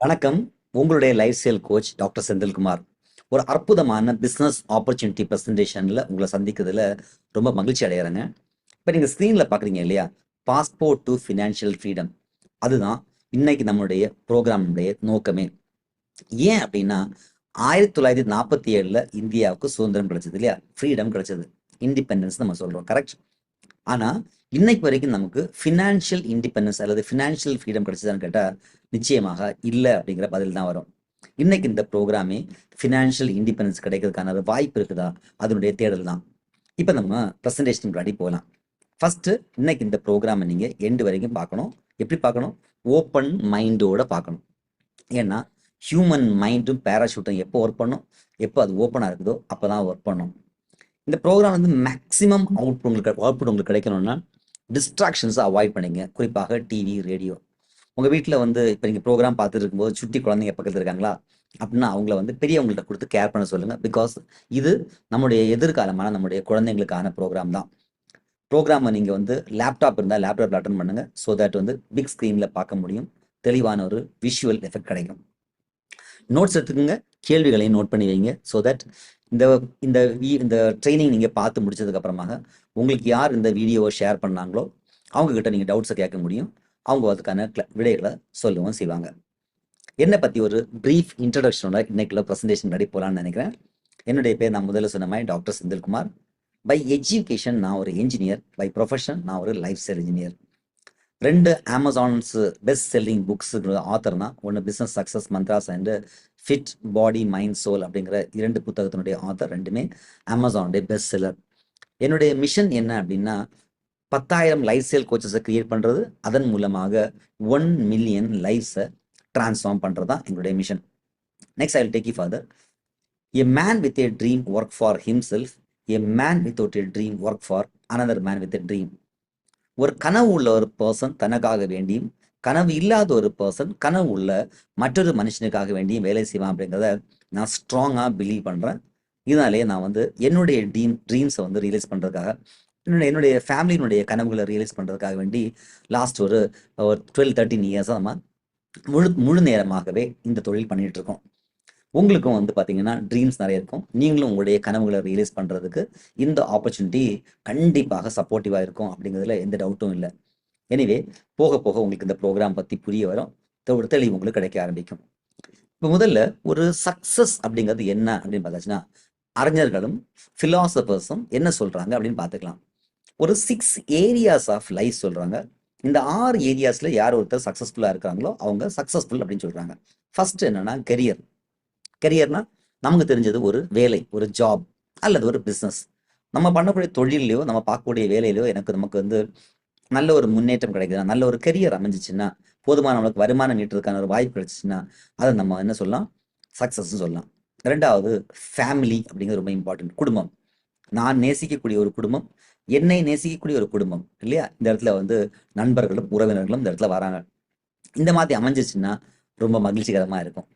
வணக்கம். உங்களுடைய life style coach doctor Senthilkumar. ஒரு அற்புதமான பிசினஸ் ஆப்பர்ச்சுனிட்டி பிரசன்டேஷன்ல உங்கள சந்திக்கிறதுல ரொம்ப மகிழ்ச்சி அடையறேங்க. இப்ப நீங்க ஸ்க்ரீன்ல பார்க்குறீங்க இல்லையா? Passport to financial freedom. அதுதான் இன்னைக்கு நம்முடைய புரோகிராமுடைய நோக்கமே. ஏன் அப்படின்னா, 1947ல இந்தியாவுக்கு சுதந்திரம் கிடைச்சது இல்லையா? ஃப்ரீடம் கிடைச்சது. இண்டிபெண்டன்ஸ் நம்ம சொல்றோம். கரெக்ட்? ஆனா, இன்னைக்கு வரைக்கும் நமக்கு ஃபினான்ஷியல் இண்டிபெண்டன்ஸ் அல்லது ஃபினான்ஷியல் ஃப்ரீடம் கிடைச்சதான்னு கேட்டா, நிச்சயமாக இல்ல அப்படிங்கிற பதில் தான் வரும். இன்னைக்கு இந்த புரோகிராமே ஃபினான்ஷியல் இண்டிபெண்டன்ஸ் கிடைக்கிறதுக்கான ஒரு வாய்ப்பு இருக்குதா? அதனுடைய தேடல் தான். இப்ப நம்ம பிரசன்டேஷனுக்கு முன்னாடி போகலாம். ஃபர்ஸ்ட் இன்னைக்கு இந்த புரோகிராமை நீங்க எண்டு வரைக்கும் பார்க்கணும். எப்படி பார்க்கணும்? ஓப்பன் மைண்டோட பார்க்கணும். ஏன்னா, ஹியூமன் மைண்டும் பேராஷூட்டும் எப்போ ஒர்க் பண்ணும்? எப்போ அது ஓப்பனா இருக்குதோ அப்பதான் ஒர்க் பண்ணும். இந்த ப்ரோக்ராம் வந்து மேக்ஸிமம் அவுட்புட் உங்களுக்கு கிடைக்கணும்னா டிஸ்ட்ராக்ஷன்ஸை அவாய்ட் பண்ணிங்க. குறிப்பாக டிவி, ரேடியோ. உங்கள் வீட்டில் வந்து இப்போ நீங்கள் ப்ரோக்ராம் பார்த்துட்டு இருக்கும்போது சுட்டி குழந்தைங்க பக்கத்தில் இருக்காங்களா அப்படின்னா அவங்கள வந்து பெரியவங்கள்ட்ட கொடுத்து கேர் பண்ண சொல்லுங்கள். பிகாஸ் இது நம்முடைய எதிர்காலமான நம்முடைய குழந்தைங்களுக்கான ப்ரோக்ராம் தான். ப்ரோக்ராமை நீங்கள் வந்து லேப்டாப் இருந்தால் லேப்டாப்பில் அட்டன் பண்ணுங்கள். ஸோ தட் வந்து பிக் ஸ்க்ரீனில் பார்க்க முடியும். தெளிவான ஒரு விஷுவல் எஃபெக்ட் கிடைக்கும். நோட்ஸ் எடுத்துக்கோங்க. கேள்விகளையும் நோட் பண்ணி வைங்க. ஸோ தட் இந்த இந்த இந்த ட்ரைனிங் நீங்கள் பார்த்து முடிச்சதுக்கு அப்புறமாக உங்களுக்கு யார் இந்த வீடியோவை ஷேர் பண்ணாங்களோ அவங்க கிட்ட நீங்கள் டவுட்ஸை கேட்க முடியும். அவங்க அதுக்கான விடைகளை சொல்லவும் செய்வாங்க. என்னை பற்றி ஒரு ப்ரீஃப் இன்ட்ரடக்ஷனோட இன்னைக்குள்ள ப்ரெசன்டேஷன் முன்னாடி போகலான்னு நினைக்கிறேன். என்னுடைய பேர் நான் முதல்ல சொன்ன மாதிரி டாக்டர் செந்தில்குமார். பை எஜுகேஷன் நான் ஒரு என்ஜினியர். பை ப்ரொஃபஷன் நான் ஒரு life style engineer. 2 Amazon's best selling books ஆத்தர்னா, ஒன்று business success mantras and fit body mind soul அப்படிங்கிற 2 புத்தகத்தினுடைய ஆத்தர். ரெண்டுமே அமேசானுடைய பெஸ்ட் செல்லர். என்னுடைய மிஷன் என்ன அப்படின்னா, 10,000 லைஃப் ஸ்டைல் கோச்சஸை கிரியேட் பண்ணுறது, அதன் மூலமாக 1 மில்லியன் லைஃப்ஸை டிரான்ஸ்ஃபார்ம் பண்ணுறது தான் எங்களுடைய mission. Next I will take you father. A man with a dream work for himself. A man without a dream work for another man with a dream. ஒரு கனவு உள்ள ஒரு பர்சன் தனக்காக வேண்டியும், கனவு இல்லாத ஒரு பர்சன் கனவு உள்ள மற்றொரு மனுஷனுக்காக வேண்டியும் வேலை செய்வான் அப்படிங்கிறத நான் ஸ்ட்ராங்காக பிலீவ் பண்ணுறேன். இதனாலே நான் வந்து என்னுடைய ட்ரீம்ஸை வந்து ரியலைஸ் பண்ணுறதுக்காக, என்னுடைய ஃபேமிலியினுடைய கனவுகளை ரியலைஸ் பண்ணுறதுக்காக வேண்டி லாஸ்ட் ஒரு 12-13 இயர்ஸாக நம்ம முழு நேரமாகவே இந்த தொழில் பண்ணிட்டு இருக்கோம். உங்களுக்கும் வந்து பார்த்தீங்கன்னா ட்ரீம்ஸ் நிறைய இருக்கும். நீங்களும் உங்களுடைய கனவுகளை ரியலைஸ் பண்ணுறதுக்கு இந்த ஆப்பர்ச்சுனிட்டி கண்டிப்பாக சப்போர்ட்டிவாக இருக்கும் அப்படிங்கிறதுல எந்த டவுட்டும் இல்லை. எனிவே, போக போக உங்களுக்கு இந்த ப்ரோக்ராம் பற்றி புரிய வரும். ஒரு தெளிவு உங்களுக்கு கிடைக்க ஆரம்பிக்கும். இப்போ முதல்ல ஒரு சக்ஸஸ் அப்படிங்கிறது என்ன அப்படின்னு பார்த்தாச்சுன்னா, அறிஞர்களும் ஃபிலாசபர்ஸும் என்ன சொல்கிறாங்க அப்படின்னு பார்த்துக்கலாம். ஒரு 6 ஏரியாஸ் ஆஃப் லைஃப் சொல்கிறாங்க. இந்த 6 ஏரியாஸில் யார் ஒருத்தர் சக்ஸஸ்ஃபுல்லாக இருக்கிறாங்களோ அவங்க சக்ஸஸ்ஃபுல் அப்படின்னு சொல்கிறாங்க. ஃபர்ஸ்ட் என்னன்னா கெரியர். கெரியர்னா நமக்கு தெரிஞ்சது ஒரு வேலை, ஒரு ஜாப் அல்லது ஒரு பிஸ்னஸ். நம்ம பண்ணக்கூடிய தொழிலையோ நம்ம பார்க்கக்கூடிய வேலையிலையோ நமக்கு வந்து நல்ல ஒரு முன்னேற்றம் கிடைக்குதுன்னா, நல்ல ஒரு கெரியர் அமைஞ்சிச்சுன்னா, போதுமான நம்மளுக்கு வருமானம் ஈட்டுறதுக்கான ஒரு வாய்ப்பு கிடைச்சிச்சுன்னா, அதை நம்ம என்ன சொல்லலாம்? சக்ஸஸ்ன்னு சொல்லலாம். 2வது ஃபேமிலி அப்படிங்கிறது ரொம்ப இம்பார்ட்டன்ட். குடும்பம். நான் நேசிக்கக்கூடிய ஒரு குடும்பம், என்னை நேசிக்கக்கூடிய ஒரு குடும்பம் இல்லையா? இந்த இடத்துல வந்து நண்பர்களும் உறவினர்களும் இந்த இடத்துல வராங்க. இந்த மாதிரி அமைஞ்சிச்சுன்னா ரொம்ப மகிழ்ச்சிகரமாக இருக்கும்.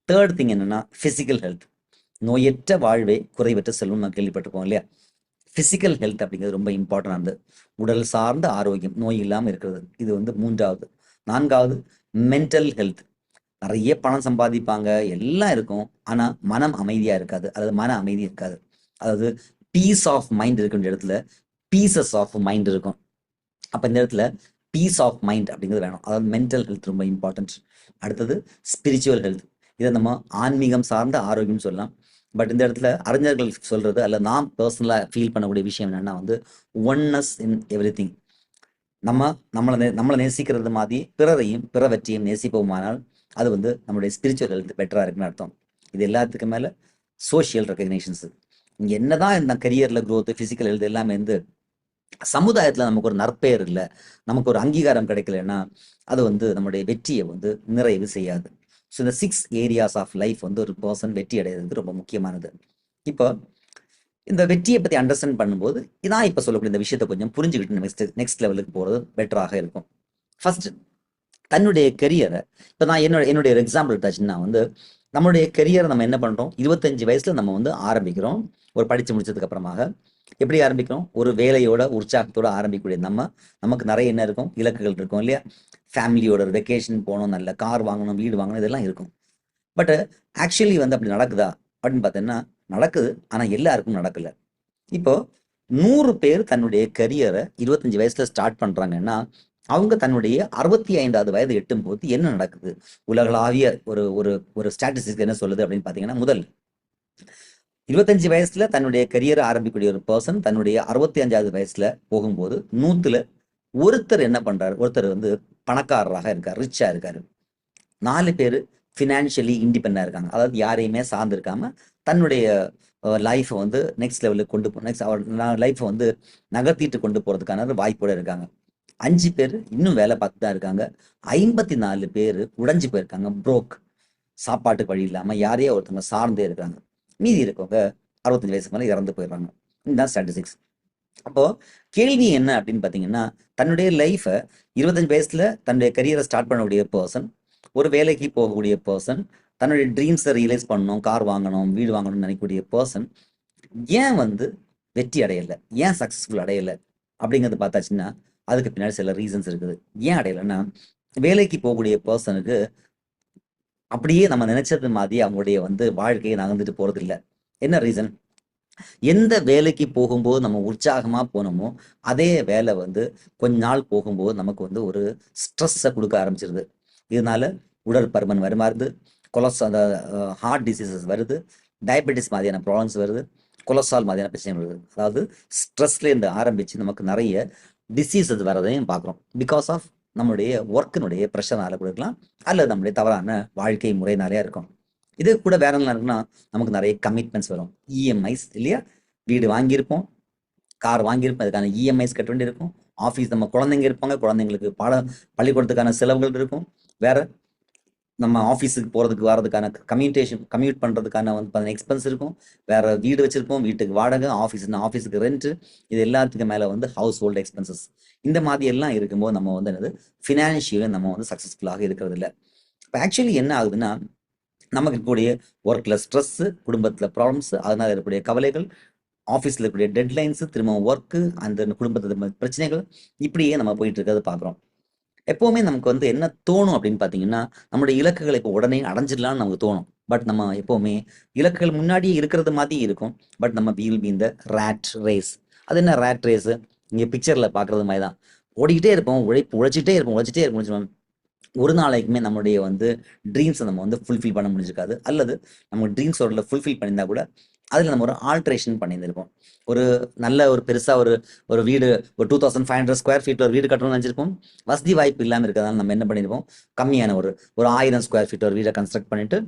தேர்ட் திங் என்னன்னா ஃபிசிக்கல் ஹெல்த். நோயற்ற வாழ்வே குறைவற்ற செல்வம் நான் கேள்விப்பட்டிருக்கோம் இல்லையா? ஃபிசிக்கல் ஹெல்த் அப்படிங்கிறது ரொம்ப இம்பார்ட்டன்டானது. உடல் சார்ந்த ஆரோக்கியம், நோய் இல்லாமல் இருக்கிறது. இது வந்து 3வது. 4வது மென்டல் ஹெல்த். நிறைய பணம் சம்பாதிப்பாங்க, எல்லாம் இருக்கும். ஆனால் மனம் அமைதியாக இருக்காது. அதாவது மன அமைதி இருக்காது. அதாவது பீஸ் ஆஃப் மைண்ட் இருக்கின்ற இடத்துல பீசஸ் ஆஃப் மைண்ட் இருக்கும். அப்போ இந்த இடத்துல பீஸ் ஆஃப் மைண்ட் அப்படிங்கிறது வேணும். அதாவது மென்டல் ஹெல்த் ரொம்ப இம்பார்ட்டன்ட். அடுத்தது ஸ்பிரிச்சுவல் ஹெல்த். இதை நம்ம ஆன்மீகம் சார்ந்த ஆரோக்கியம் சொல்லலாம். பட் இந்த இடத்துல அறிஞர்கள் சொல்றது அல்ல, நாம் பர்சனலாக ஃபீல் பண்ணக்கூடிய விஷயம் என்னன்னா வந்து ஒன்னஸ் இன் எவ்ரி திங். நம்மளை நேசிக்கிறது மாதிரி பிறரையும் பிறவற்றையும் நேசிப்போமானால் அது வந்து நம்மளுடைய ஸ்பிரிச்சுவல் ஹெல்த் பெட்டராக இருக்குன்னு அர்த்தம். இது எல்லாத்துக்கு மேலே சோஷியல் ரெக்கக்னேஷன்ஸ். இங்கே என்னதான் இந்த கரியரில் க்ரோத், ஃபிசிக்கல் ஹெல்த் எல்லாமே வந்து சமுதாயத்தில் நமக்கு ஒரு நற்பெயர் இல்லை, நமக்கு ஒரு அங்கீகாரம் கிடைக்கலன்னா அது வந்து நம்முடைய வெற்றியை வந்து நிறைவு செய்யாது. ஸோ இந்த 6 ஏரியாஸ் ஆஃப் லைஃப் வந்து ஒரு பர்சன் வெற்றி அடைகிறது ரொம்ப முக்கியமானது. இப்போ இந்த வெற்றியை பற்றி அண்டர்ஸ்டாண்ட் பண்ணும்போது இதான் இப்போ சொல்லக்கூடிய இந்த விஷயத்தை கொஞ்சம் புரிஞ்சுக்கிட்டு நெக்ஸ்ட் லெவலுக்கு போகிறது பெட்டராக இருக்கும். ஃபர்ஸ்ட் தன்னுடைய கெரியரை இப்போ நான் என்னுடைய ஒரு எக்ஸாம்பிள் எடுத்தாச்சுன்னா வந்து நம்மளுடைய கெரியரை நம்ம என்ன பண்ணுறோம், 25 வயசுல நம்ம வந்து ஆரம்பிக்கிறோம். ஒரு படித்து முடிச்சதுக்கு அப்புறமாக எப்படி ஆரம்பிக்கிறோம்? ஒரு வேலையோட உற்சாகத்தோட ஆரம்பிக்கக்கூடிய நமக்கு நிறைய என்ன இருக்கும்? இலக்குகள் இருக்கும் இல்லையா? ஃபேமிலியோட ஒரு வெக்கேஷன் போகணும், நல்ல கார் வாங்கணும், வீடு வாங்கணும், இதெல்லாம் இருக்கும். பட் ஆக்சுவலி வந்து அப்படி நடக்குதா அப்படின்னு பார்த்தீங்கன்னா நடக்குது. ஆனா எல்லாருக்கும் நடக்கல. இப்போ 100 பேர் தன்னுடைய கரியரை 25 வயசுல ஸ்டார்ட் பண்றாங்கன்னா அவங்க தன்னுடைய 65வது வயது எட்டும் போது என்ன நடக்குது? உலகளாவிய ஒரு ஒரு ஒரு ஸ்டாட்டிஸ்டிக்ஸ் என்ன சொல்லுது அப்படின்னு பார்த்தீங்கன்னா, முதல் 25 வயசுல தன்னுடைய கரியரை ஆரம்பிக்கக்கூடிய ஒரு பர்சன் தன்னுடைய 65வது வயசுல போகும்போது 100ல ஒருத்தர் என்ன பண்றாரு? ஒருத்தர் வந்து பணக்காரராக இருக்காரு, ரிச்சா இருக்காரு. 4 பேரு ஃபினான்ஷியலி இண்டிபெண்டா இருக்காங்க. அதாவது யாரையுமே சார்ந்து இருக்காம தன்னுடைய லைஃப்ப வந்து நெக்ஸ்ட் லெவலுக்கு கொண்டு நெக்ஸ்ட் அவர் லைஃப்ப வந்து நகர்த்திட்டு கொண்டு போறதுக்கான ஒரு வாய்ப்போட இருக்காங்க. 5 பேரு இன்னும் வேலை பார்த்துட்டு தான் இருக்காங்க. 54 பேரு உடைஞ்சு போயிருக்காங்க. புரோக். சாப்பாட்டுக்கு வழி இல்லாம யாரையோ ஒருத்தவங்க சார்ந்தே இருக்காங்க. மீதி இருக்கவங்க 65 வயசுக்கு மேல இறந்து போயிடுறாங்க. இதுதான் ஸ்டாட்டிஸ்டிக்ஸ். அப்போ கேள்வி என்ன அப்படின்னு பார்த்தீங்கன்னா, தன்னுடைய லைஃப 25 வயசுல தன்னுடைய கரியரை ஸ்டார்ட் பண்ணக்கூடிய பெர்சன், ஒரு வேலைக்கு போகக்கூடிய பெர்சன், தன்னுடைய ட்ரீம்ஸை ரியலைஸ் பண்ணணும், கார் வாங்கணும், வீடு வாங்கணும்னு நினைக்கக்கூடிய பெர்சன், ஏன் வந்து வெற்றி அடையல? ஏன் சக்சஸ்ஃபுல் அடையல? அப்படிங்கிறது பார்த்தாச்சுன்னா, அதுக்கு பின்னாடி சில ரீசன்ஸ் இருக்குது. ஏன் அடையலைன்னா, வேலைக்கு போகக்கூடிய பெர்சனுக்கு அப்படியே நம்ம நினைச்சது மாதிரி அவங்களுடைய வந்து வாழ்க்கையை நகர்ந்துட்டு போறது இல்ல. என்ன ரீசன்? எந்த வேலைக்கு போகும்போது நம்ம உற்சாகமா போனோமோ, அதே வேலை வந்து கொஞ்ச நாள் போகும்போது நமக்கு வந்து ஒரு ஸ்ட்ரெஸ்ஸ குடுக்க ஆரம்பிச்சிருது. இதனால உடற்பருமன் வருமாறுது, அந்த ஹார்ட் டிசீசஸ் வருது, டயபெட்டிஸ் மாதிரியான ப்ராப்ளம்ஸ் வருது, கொலஸ்ட்ரால் மாதிரியான பிரச்சனைகள் வருது. அதாவது ஸ்ட்ரெஸ்லேருந்து ஆரம்பிச்சு நமக்கு நிறைய டிசீசஸ் வரதையும் பார்க்குறோம். பிகாஸ் ஆஃப் நம்மளுடைய ஒர்க்கினுடைய ப்ரெஷர்னால கூட இருக்கலாம், அல்லது நம்முடைய தவறான வாழ்க்கை முறையினாலேயே இருக்கும். இது கூட வேற என்ன இருக்குன்னா, நமக்கு நிறைய கமிட்மெண்ட்ஸ் வரும். இஎம்ஐஸ் இல்லையா? வீடு வாங்கியிருப்போம், கார் வாங்கியிருப்போம், அதுக்கான இஎம்ஐஸ் கட்ட வேண்டியிருக்கும். ஆஃபீஸ் நம்ம குழந்தைங்க இருப்பாங்க, குழந்தைங்களுக்கு பள்ளிக்கூடத்துக்கான செலவுகள் இருக்கும். வேற நம்ம ஆஃபீஸுக்கு போகிறதுக்கு வரதுக்கான கம்யூட் பண்ணுறதுக்கான வந்து எக்ஸ்பென்ஸ் இருக்கும். வேற வீடு வச்சிருப்போம், வீட்டுக்கு வாடகை, ஆஃபீஸுக்கு ரெண்ட்டு, இது எல்லாத்துக்கும் மேலே வந்து ஹவுஸ் ஹோல்டு எக்ஸ்பென்சஸ். இந்த மாதிரி எல்லாம் இருக்கும்போது நம்ம வந்து என்னது ஃபினான்ஷியலி நம்ம வந்து சக்ஸஸ்ஃபுல்லாக இருக்கிறது இல்லை. இப்போ ஆக்சுவலி என்ன ஆகுதுன்னா, நமக்கு இருக்கக்கூடிய ஒர்க்ல ஸ்ட்ரெஸ்ஸு, குடும்பத்தில் ப்ராப்ளம்ஸ், அதனால இருக்கக்கூடிய கவலைகள், ஆஃபீஸில் இருக்கக்கூடிய டெட்லைன்ஸு, திரும்ப ஒர்க்கு, அந்த குடும்பத்தில் பிரச்சனைகள், இப்படியே நம்ம போயிட்டு இருக்கிறத பார்க்குறோம். எப்பவுமே நமக்கு வந்து என்ன தோணும் அப்படின்னு பார்த்தீங்கன்னா, நம்முடைய இலக்குகளை இப்போ உடனே அடைஞ்சிடலாம்னு நமக்கு தோணும். பட் நம்ம எப்பவுமே இலக்குகள் முன்னாடியே இருக்கிறது மாதிரி இருக்கும். பட் நம்ம வில் பி இந்த ராட் ரேஸ். அது என்ன ராட் ரேஸு? இங்கே பிக்சரில் பார்க்குறது மாதிரி தான். ஓடிக்கிட்டே இருப்போம், உழைச்சிட்டே இருப்போம். ஒரு நாளைக்குமே நம்மளுடைய வந்து ட்ரீம்ஸை நம்ம வந்து ஃபுல்ஃபில் பண்ண முடிஞ்சிருக்காது. அல்லது நம்ம ட்ரீம்ஸோட ஃபுல்ஃபில் பண்ணியிருந்தா கூட அதில் நம்ம ஒரு ஆல்ட்ரேஷன் பண்ணியிருந்திருப்போம். ஒரு நல்ல ஒரு பெருசாக ஒரு வீடு, ஒரு 2500 ஸ்கொயர் ஃபீட்டில் ஒரு வீடு கட்டணும்னு நினச்சிருப்போம். வசதி வாய்ப்பு இல்லாமல் இருக்கிறதால நம்ம என்ன பண்ணியிருப்போம், கம்மியான ஒரு ஒரு 1000 ஸ்கொயர் ஃபீட் ஒரு வீடை கன்ஸ்ட்ரக்ட் பண்ணிட்டு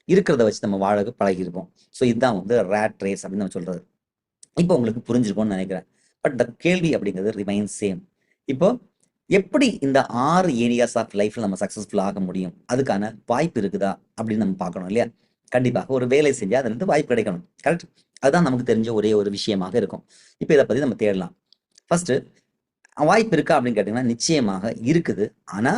இருக்கிறத வச்சு நம்ம வாழ பழகியிருப்போம். ஸோ இதுதான் வந்து ரேட் ரேஸ் அப்படின்னு நம்ம சொல்கிறது. இப்போ உங்களுக்கு புரிஞ்சிருக்கும்னு நினைக்கிறேன். பட் த கேள்வி அப்படிங்கிறது ரிமைன் சேம். இப்போ எப்படி இந்த 6 ஏரியாஸ் ஆஃப் லைஃப்ல நம்ம சக்ஸஸ்ஃபுல் ஆக முடியும்? அதுக்கான வாய்ப்பு இருக்குதா அப்படின்னு நம்ம பார்க்கணும் இல்லையா? கண்டிப்பாக ஒரு வேலை செஞ்சா அதுல இருந்து வாய்ப்பு கிடைக்கணும். கரெக்ட்? அதுதான் நமக்கு தெரிஞ்ச ஒரே ஒரு விஷயமாக இருக்கும். இப்போ இதை பத்தி நம்ம தேடலாம். ஃபர்ஸ்ட், வாய்ப்பு இருக்கா அப்படின்னு கேட்டீங்கன்னா நிச்சயமாக இருக்குது. ஆனா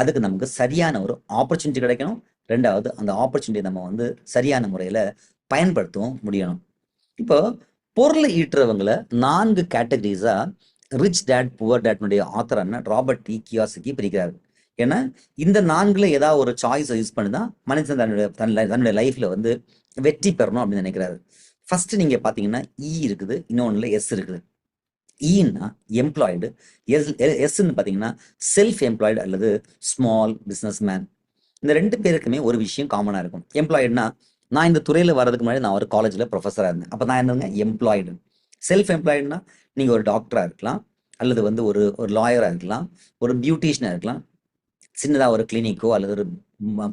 அதுக்கு நமக்கு சரியான ஒரு ஆப்பர்ச்சுனிட்டி கிடைக்கணும். 2வது அந்த ஆப்பர்ச்சுனிட்டி நம்ம வந்து சரியான முறையில பயன்படுத்தவும் முடியணும். இப்போ பொருள் ஈட்டுறவங்களை 4 கேட்டகரிஸா ரிச் டேட் புவர் டேட்னுடைய ஆத்தரான ராபர்ட் டி கியோசாகி பிரிக்கிறாரு. ஏன்னா இந்த 4ல ஏதாவது ஒரு சாய்ஸை யூஸ் பண்ணி தான் மனுஷன் தன்னுடைய லைஃப்ல வந்து வெற்றி பெறணும் அப்படின்னு நினைக்கிறாரு. ஃபர்ஸ்ட் நீங்க பாத்தீங்கன்னா இருக்குது, இன்னொன்னுல எஸ் இருக்குது. ஈன்னா எம்ப்ளாய்டு, எஸ்ன்னு பாத்தீங்கன்னா செல்ஃப் எம்ப்ளாய்டு அல்லது ஸ்மால் பிசினஸ் மேன். இந்த 2 பேருக்குமே ஒரு விஷயம் காமனா இருக்கும். எம்ப்ளாய்டுனா, நான் இந்த துறையில வர்றதுக்கு முன்னாடி நான் ஒரு காலேஜ்ல ப்ரொஃபஸரா இருந்தேன். அப்ப நான் என்னங்க எம்ப்ளாய்டு. செல்ஃப் எம்ப்ளாய்டுனா நீங்க ஒரு டாக்டரா இருக்கலாம், அல்லது வந்து ஒரு ஒரு லாயரா இருக்கலாம், ஒரு பியூட்டிஷியனா இருக்கலாம், சின்னதா ஒரு கிளினிக்கோ அல்லது ஒரு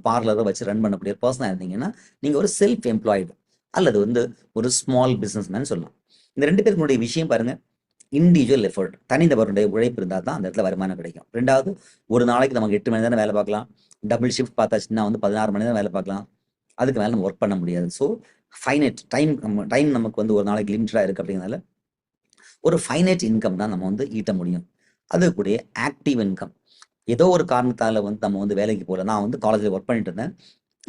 பார்லரோ வச்சு ரன் பண்ணக்கூடிய பர்சனா இருந்தீங்கன்னா நீங்க ஒரு செல்ஃப் எம்ப்ளாய்டு அல்லது வந்து ஒரு ஸ்மால் பிசினஸ் மேன் சொல்லலாம். இந்த 2 பேருக்குடைய விஷயம் பாருங்க, இண்டிவிஜுவல் எஃபர்ட், தனிநபருடைய உழைப்பு இருந்தால் தான் அந்த இடத்துல வருமானம் கிடைக்கும். 2வது, ஒரு நாளைக்கு நமக்கு 8 மணி நேரம் வேலை பார்க்கலாம். டபுள் ஷிஃப்ட் பார்த்தாச்சுன்னா வந்து 16 மணி நேரம் வேலை பார்க்கலாம். அதுக்கு மேலே நம்ம ஒர்க் பண்ண முடியாது. ஸோ ஃபைனைட் டைம் நமக்கு வந்து ஒரு நாளைக்கு லிமிட்டடாக இருக்குது. அப்படிங்கிறதுனால ஒரு ஃபைனைட் இன்கம் தான் நம்ம வந்து ஈட்ட முடியும். அது கூட ஆக்டிவ் இன்கம். ஏதோ ஒரு காரணத்தால் வந்து நம்ம வந்து வேலைக்கு போகல. நான் வந்து காலேஜில் ஒர்க் பண்ணிட்டு இருந்தேன்.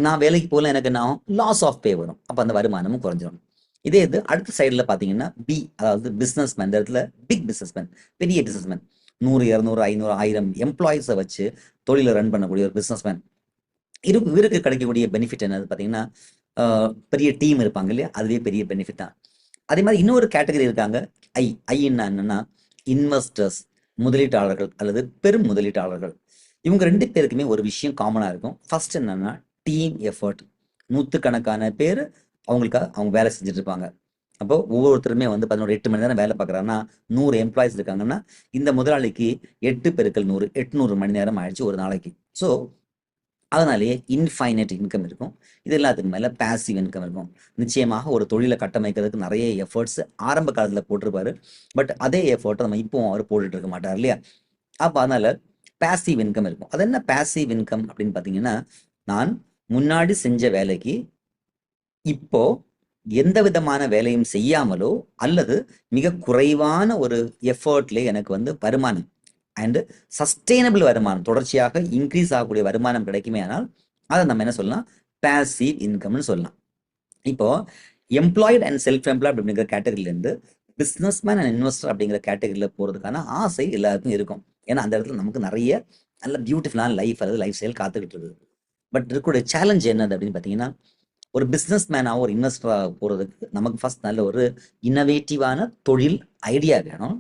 நான் வேலைக்கு போகல, எனக்கு என்ன ஆகும், லாஸ் ஆஃப் பே வரும். அப்போ அந்த வருமானமும் குறைஞ்சிடும். இதே இது அடுத்த சைடில் பார்த்தீங்கன்னா பி, அதாவது பிஸ்னஸ்மேன். இந்த இடத்துல பிக் பிஸ்னஸ்மேன், பெரிய பிஸ்னஸ்மேன், 100, 200, 500, 1000 எம்ப்ளாயிஸை வச்சு தொழிலை ரன் பண்ணக்கூடிய ஒரு பிஸ்னஸ்மேன். இவருக்கு கிடைக்கக்கூடிய பெனிஃபிட் என்னது பார்த்தீங்கன்னா, பெரிய டீம் இருப்பாங்க இல்லையா, அதுவே பெரிய பெனிஃபிட் தான். அதே மாதிரி இன்னொரு கேட்டகரி இருக்காங்க, ஐ. ஐன்னா என்னன்னா இன்வெஸ்டர்ஸ், முதலீட்டாளர்கள் அல்லது பெரும் முதலீட்டாளர்கள். இவங்க 2 பேருக்குமே ஒரு விஷயம் காமனாக இருக்கும். ஃபர்ஸ்ட் என்னன்னா டீம் எஃபர்ட். நூற்றுக்கணக்கான பேர் அவங்களுக்காக அவங்க வேலை செஞ்சுட்டு இருப்பாங்க. அப்போ ஒவ்வொருத்தருமே வந்து 11 8 மணி நேரம் வேலை பார்க்குறாங்கன்னா 100 எம்ப்ளாயிஸ் இருக்காங்கன்னா இந்த முதலாளிக்கு 8 பெருக்கல் 100 800 மணி நேரம் ஆயிடுச்சு ஒரு நாளைக்கு. ஸோ அதனாலேயே இன்ஃபைனைட் இன்கம் இருக்கும். இது எல்லாத்துக்கு மேலே பேசிவ் இன்கம் இருக்கும். நிச்சயமாக ஒரு தொழிலை கட்டமைக்கிறதுக்கு நிறைய எஃபர்ட்ஸ் ஆரம்ப காலத்தில் போட்டிருப்பாரு. பட் அதே எஃபர்ட்டை நம்ம இப்போ அவர் போட்டுட்டு இருக்க மாட்டார் இல்லையா. அப்போ அதனால பேசிவ் இன்கம் இருக்கும். அது என்ன பேசிவ் இன்கம் அப்படின்னு பார்த்தீங்கன்னா, நான் முன்னாடி செஞ்ச வேலைக்கு இப்போ எந்த விதமான வேலையும் செய்யாமலோ அல்லது மிக குறைவான ஒரு எஃபர்ட்ல எனக்கு வந்து வருமானம் அண்ட் சஸ்டெயினபிள் வருமானம், தொடர்ச்சியாக இன்க்ரீஸ் ஆகக்கூடிய வருமானம் கிடைக்குமே ஆனால் அதை நம்ம என்ன சொல்லலாம், பேசிவ் இன்கம்னு சொல்லலாம். இப்போ எம்ப்ளாய்டு அண்ட் செல்ஃப் எம்ப்ளாய்டு அப்படிங்கிற கேட்டகரியிலேருந்து பிஸ்னஸ்மேன் அண்ட் இன்வெஸ்டர் அப்படிங்கிற கேட்டகரியில் போகிறதுக்கான ஆசை எல்லாருக்கும் இருக்கும். ஏன்னா அந்த இடத்துல நமக்கு நிறைய நல்ல பியூட்டிஃபுல்லான லைஃப் அல்லது லைஃப் ஸ்டைல் காத்துக்கிட்டு இருக்குது. பட் இருக்கக்கூடிய சேலஞ்ச் என்னது அப்படின்னு பார்த்தீங்கன்னா, ஒரு பிஸ்னஸ் மேனாக ஒரு இன்வெஸ்டராக போகிறதுக்கு நமக்கு ஃபர்ஸ்ட் நல்ல ஒரு இன்னோவேட்டிவான தொழில் ஐடியா வேணும்.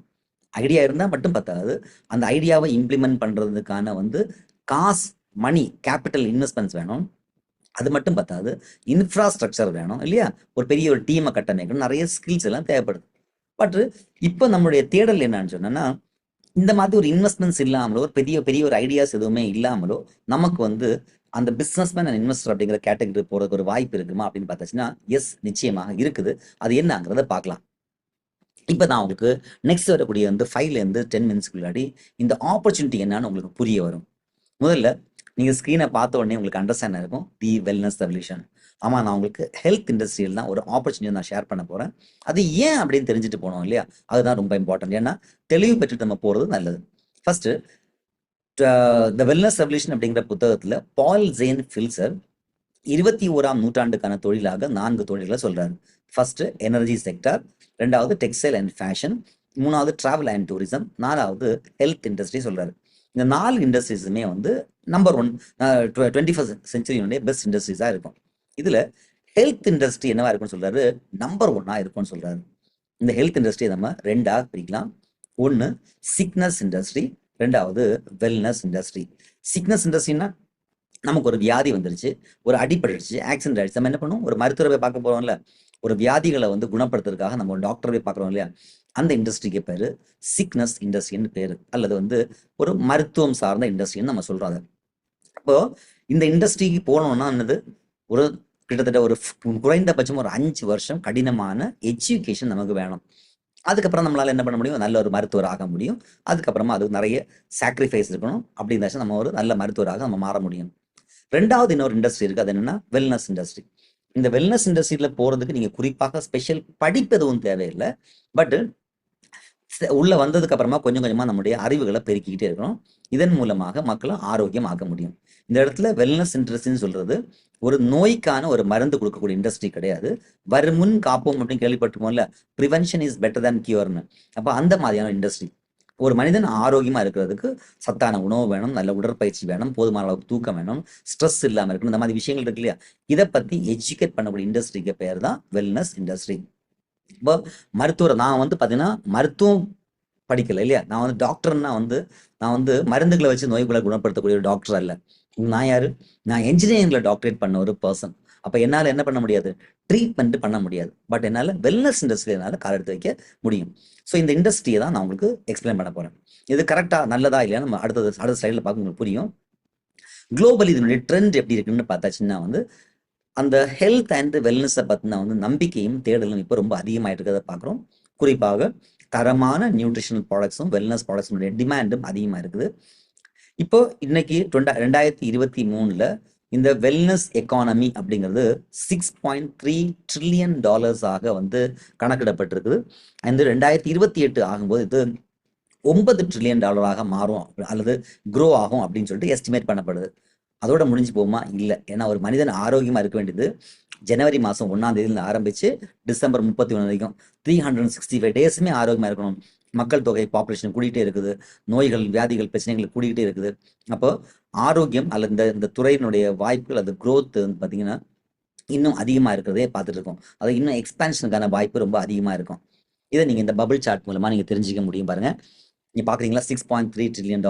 ஐடியா இருந்தால் மட்டும் பத்தாது, அந்த ஐடியாவை இம்ப்ளிமெண்ட் பண்ணுறதுக்கான வந்து காசு, மணி, கேபிட்டல் இன்வெஸ்ட்மெண்ட்ஸ் வேணும். அது மட்டும் பத்தாது, இன்ஃப்ராஸ்ட்ரக்சர் வேணும் இல்லையா. ஒரு பெரிய ஒரு டீமை கட்டமைக்கணும், நிறைய ஸ்கில்ஸ் எல்லாம் தேவைப்படுது. பட் இப்போ நம்மளுடைய தேடல் என்னன்னு சொன்னோன்னா, இந்த மாதிரி ஒரு இன்வெஸ்ட்மெண்ட்ஸ் இல்லாமலோ ஒரு பெரிய பெரிய ஒரு ஐடியாஸ் எதுவுமே இல்லாமலோ நமக்கு வந்து அந்த பிஸ்னஸ்மேன் அண்ட் இன்வெஸ்டர் அப்படிங்கிற கேட்டகரி போகிறதுக்கு ஒரு வாய்ப்பு இருக்குமா அப்படின்னு பார்த்தாச்சுன்னா, எஸ், நிச்சயமாக இருக்குது. அது என்னங்கிறத பார்க்கலாம். இப்போ நான் உங்களுக்கு நெக்ஸ்ட் வரக்கூடிய வந்து 5லேருந்து 10 மினிட்ஸ்க்கு முன்னாடி இந்த ஆப்பர்ச்சுனிட்டி என்னன்னு உங்களுக்கு புரிய வரும். முதல்ல நீங்கள் ஸ்க்ரீனை பார்த்த உடனே உங்களுக்கு அண்டர்ஸ்டாண்ட் இருக்கும் தி வெல்னஸ் ரெவல்யூஷன். ஆமாம், நான் உங்களுக்கு ஹெல்த் இண்டஸ்ட்ரியில் தான் ஒரு ஆப்பர்ச்சுனிட்டி நான் ஷேர் பண்ண போகிறேன். அது ஏன் அப்படின்னு தெரிஞ்சுட்டு போனோம் இல்லையா, அதுதான் ரொம்ப இம்பார்ட்டன்ட். ஏன்னா தெளிவு பெற்றுட்டு நம்ம போகிறது நல்லது. ஃபர்ஸ்ட், த வெல்னஸ் ரெவல்யூஷன் அப்படிங்கிற புத்தகத்தில் பால் ஜேன் ஃபில்சர் 21ஆம் நூற்றாண்டுக்கான தொழிலாக 4 தொழில்களை சொல்றாரு. ஃபர்ஸ்ட் எனர்ஜி செக்டார், 2வது டெக்ஸ்டைல் அண்ட் ஃபேஷன், 3வது டிராவல் அண்ட் டூரிசம், 4வது ஹெல்த் இண்டஸ்ட்ரி சொல்றாரு. இந்த 4 இண்டஸ்ட்ரீஸுமே வந்து நம்பர் 1 21st செஞ்சுரியினுடைய பெஸ்ட் இண்டஸ்ட்ரீஸாக இருக்கும். இதுல ஹெல்த் இண்டஸ்ட்ரி என்னவா இருக்குன்னு சொல்றாரு, நம்பர் 1 இருக்கும்னு சொல்றாரு. இந்த ஹெல்த் இண்டஸ்ட்ரி நம்ம 2ஆக பிரிக்கலாம். ஒன்று சிக்னஸ் இண்டஸ்ட்ரி, 2வது வெல்னஸ் இண்டஸ்ட்ரி. சிக்னஸ் இண்டஸ்ட்ரின்னா நமக்கு ஒரு வியாதி வந்துருச்சு, ஒரு அடிபட்டுருச்சு, ஆக்சிடென்ட் ஆயிடுச்சு, நம்ம என்ன பண்ணுவோம், ஒரு மருத்துவரை போய் பார்க்க போறோம்ல. ஒரு வியாதிகளை வந்து குணப்படுத்துறதுக்காக நம்ம ஒரு டாக்டரை போய் பார்க்குறோம் இல்லையா, அந்த இண்டஸ்ட்ரிக்கு பேரு சிக்னஸ் இண்டஸ்ட்ரின்னு பேரு, அல்லது வந்து ஒரு மருத்துவம் சார்ந்த இண்டஸ்ட்ரின்னு நம்ம சொல்றோம். அதை அப்போ இந்த இண்டஸ்ட்ரிக்கு போனோம்னா என்னது, ஒரு கிட்டத்தட்ட ஒரு குறைந்தபட்சம் ஒரு 5 வருஷம் கடினமான எஜுகேஷன் நமக்கு வேணும். அதுக்கப்புறம் நம்மளால என்ன பண்ண முடியும், நல்ல ஒரு மருத்துவர் ஆக முடியும். அதுக்கப்புறமா அதுக்கு நிறைய சாக்ரிஃபைஸ் இருக்கணும். அப்படி இருந்தாச்சும் நம்ம ஒரு நல்ல மருத்துவராக நம்ம மாற முடியும். 2வது இன்னொரு இண்டஸ்ட்ரி இருக்கு, அது என்னன்னா வெல்னஸ் இண்டஸ்ட்ரி. இந்த வெல்னஸ் இண்டஸ்ட்ரியில போறதுக்கு நீங்க குறிப்பாக ஸ்பெஷல் படிப்பு எதுவும் தேவையில்லை. பட் உள்ள வந்ததுக்கு அப்புறமா கொஞ்சம் கொஞ்சமா நம்முடைய அறிவுகளை பெருக்கிக்கிட்டே இருக்கணும். இதன் மூலமாக மக்களை ஆரோக்கியமாக்க முடியும். இந்த இடத்துல வெல்னஸ் இண்டஸ்ட்ரின்னு சொல்றது ஒரு நோய்க்கான ஒரு மருந்து கொடுக்கக்கூடிய இண்டஸ்ட்ரி கிடையாது. வருமுன் காப்போம் அப்படின்னு கேள்விப்பட்டிருக்கோம்ல, ப்ரிவென்ஷன் இஸ் பெட்டர் தேன் கியூர்னு. அப்ப அந்த மாதிரியான இண்டஸ்ட்ரி. ஒரு மனிதன் ஆரோக்கியமா இருக்கிறதுக்கு சத்தான உணவு வேணும், நல்ல உடற்பயிற்சி வேணும், போதுமான அளவுக்கு தூக்கம் வேணும், ஸ்ட்ரெஸ் இல்லாம இருக்கணும், இந்த மாதிரி விஷயங்கள் இருக்கு இல்லையா. இதை பத்தி எஜுகேட் பண்ணக்கூடிய இண்டஸ்ட்ரிக்கு பேர் தான் வெல்னஸ் இண்டஸ்ட்ரி. இப்போ மருத்துவர், நான் வந்து பார்த்தீங்கன்னா மருத்துவம் படிக்கல இல்லையா, நான் வந்து டாக்டர்னா வந்து நான் வந்து மருந்துகளை வச்சு நோய்களை குணப்படுத்தக்கூடிய ஒரு டாக்டர் அல்ல. நான் யாரு, நான் என்ஜினியரிங்ல டாக்டரேட் பண்ண ஒரு பர்சன். அப்ப என்னால என்ன பண்ண முடியாது, ட்ரீட்மெண்ட் பண்ண முடியாது. பட் என்னால வெல்னஸ் இண்டஸ்ட்ரி என்னால கால் எடுத்து வைக்க முடியும். ஸோ இந்த இண்டஸ்ட்ரியை தான் நான் உங்களுக்கு எக்ஸ்பிளைன் பண்ண போறேன். இது கரெக்டா நல்லதா இல்லையா நம்ம அடுத்த ஸ்லைடில் பார்க்க உங்களுக்கு புரியும். குளோபலி இதனுடைய ட்ரெண்ட் எப்படி இருக்குன்னு பார்த்தாச்சுன்னா வந்து அந்த ஹெல்த் அண்ட் வெல்னஸை பற்றின வந்து நம்பிக்கையும் தேடலும் இப்போ ரொம்ப அதிகமாகிட்டு இருக்கிறத பார்க்குறோம். குறிப்பாக தரமான நியூட்ரிஷனல் ப்ராடக்ட்ஸும் வெல்னஸ் ப்ராடக்ட்ஸுடைய டிமாண்டும் அதிகமாக இருக்குது. இப்போ இன்னைக்கு 2023 இந்த வெல்னஸ் எக்கானமி அப்படிங்கிறது $6.3 trillion வந்து கணக்கிடப்பட்டிருக்குது. அந்த 2028 ஆகும்போது இது $9 trillion மாறும் அல்லது க்ரோ ஆகும் அப்படின்னு சொல்லிட்டு எஸ்டிமேட் பண்ணப்படுது. அதோட முடிஞ்சு போகுமா? இல்லை. ஏன்னா ஒரு மனிதன் ஆரோக்கியமாக இருக்க வேண்டியது ஜனவரி மாதம் 1ஆம் தேதியிலிருந்து ஆரம்பித்து டிசம்பர் 31 வரைக்கும் 365 டேஸுமே ஆரோக்கியமாக இருக்கணும். மக்கள் தொகை பாப்புலேஷன் கூடிக்கிட்டே இருக்குது, நோய்கள் வியாதிகள் பிரச்சனைகள் கூடிக்கிட்டே இருக்குது. அப்போ ஆரோக்கியம் அல்லது இந்த இந்த துறையினுடைய வாய்ப்புகள் அது growth வந்து பார்த்தீங்கன்னா இன்னும் அதிகமாக இருக்கிறதே பார்த்துட்டு இருக்கோம். அது இன்னும் எக்ஸ்பான்ஷனுக்கான வாய்ப்பு ரொம்ப அதிகமாக இருக்கும். இதை நீங்கள் இந்த பபிள் சார்ட் மூலமாக நீங்கள் தெரிஞ்சுக்க முடியும் பாருங்கள். நீங்கள் பார்க்குறீங்களா $6.3 trillion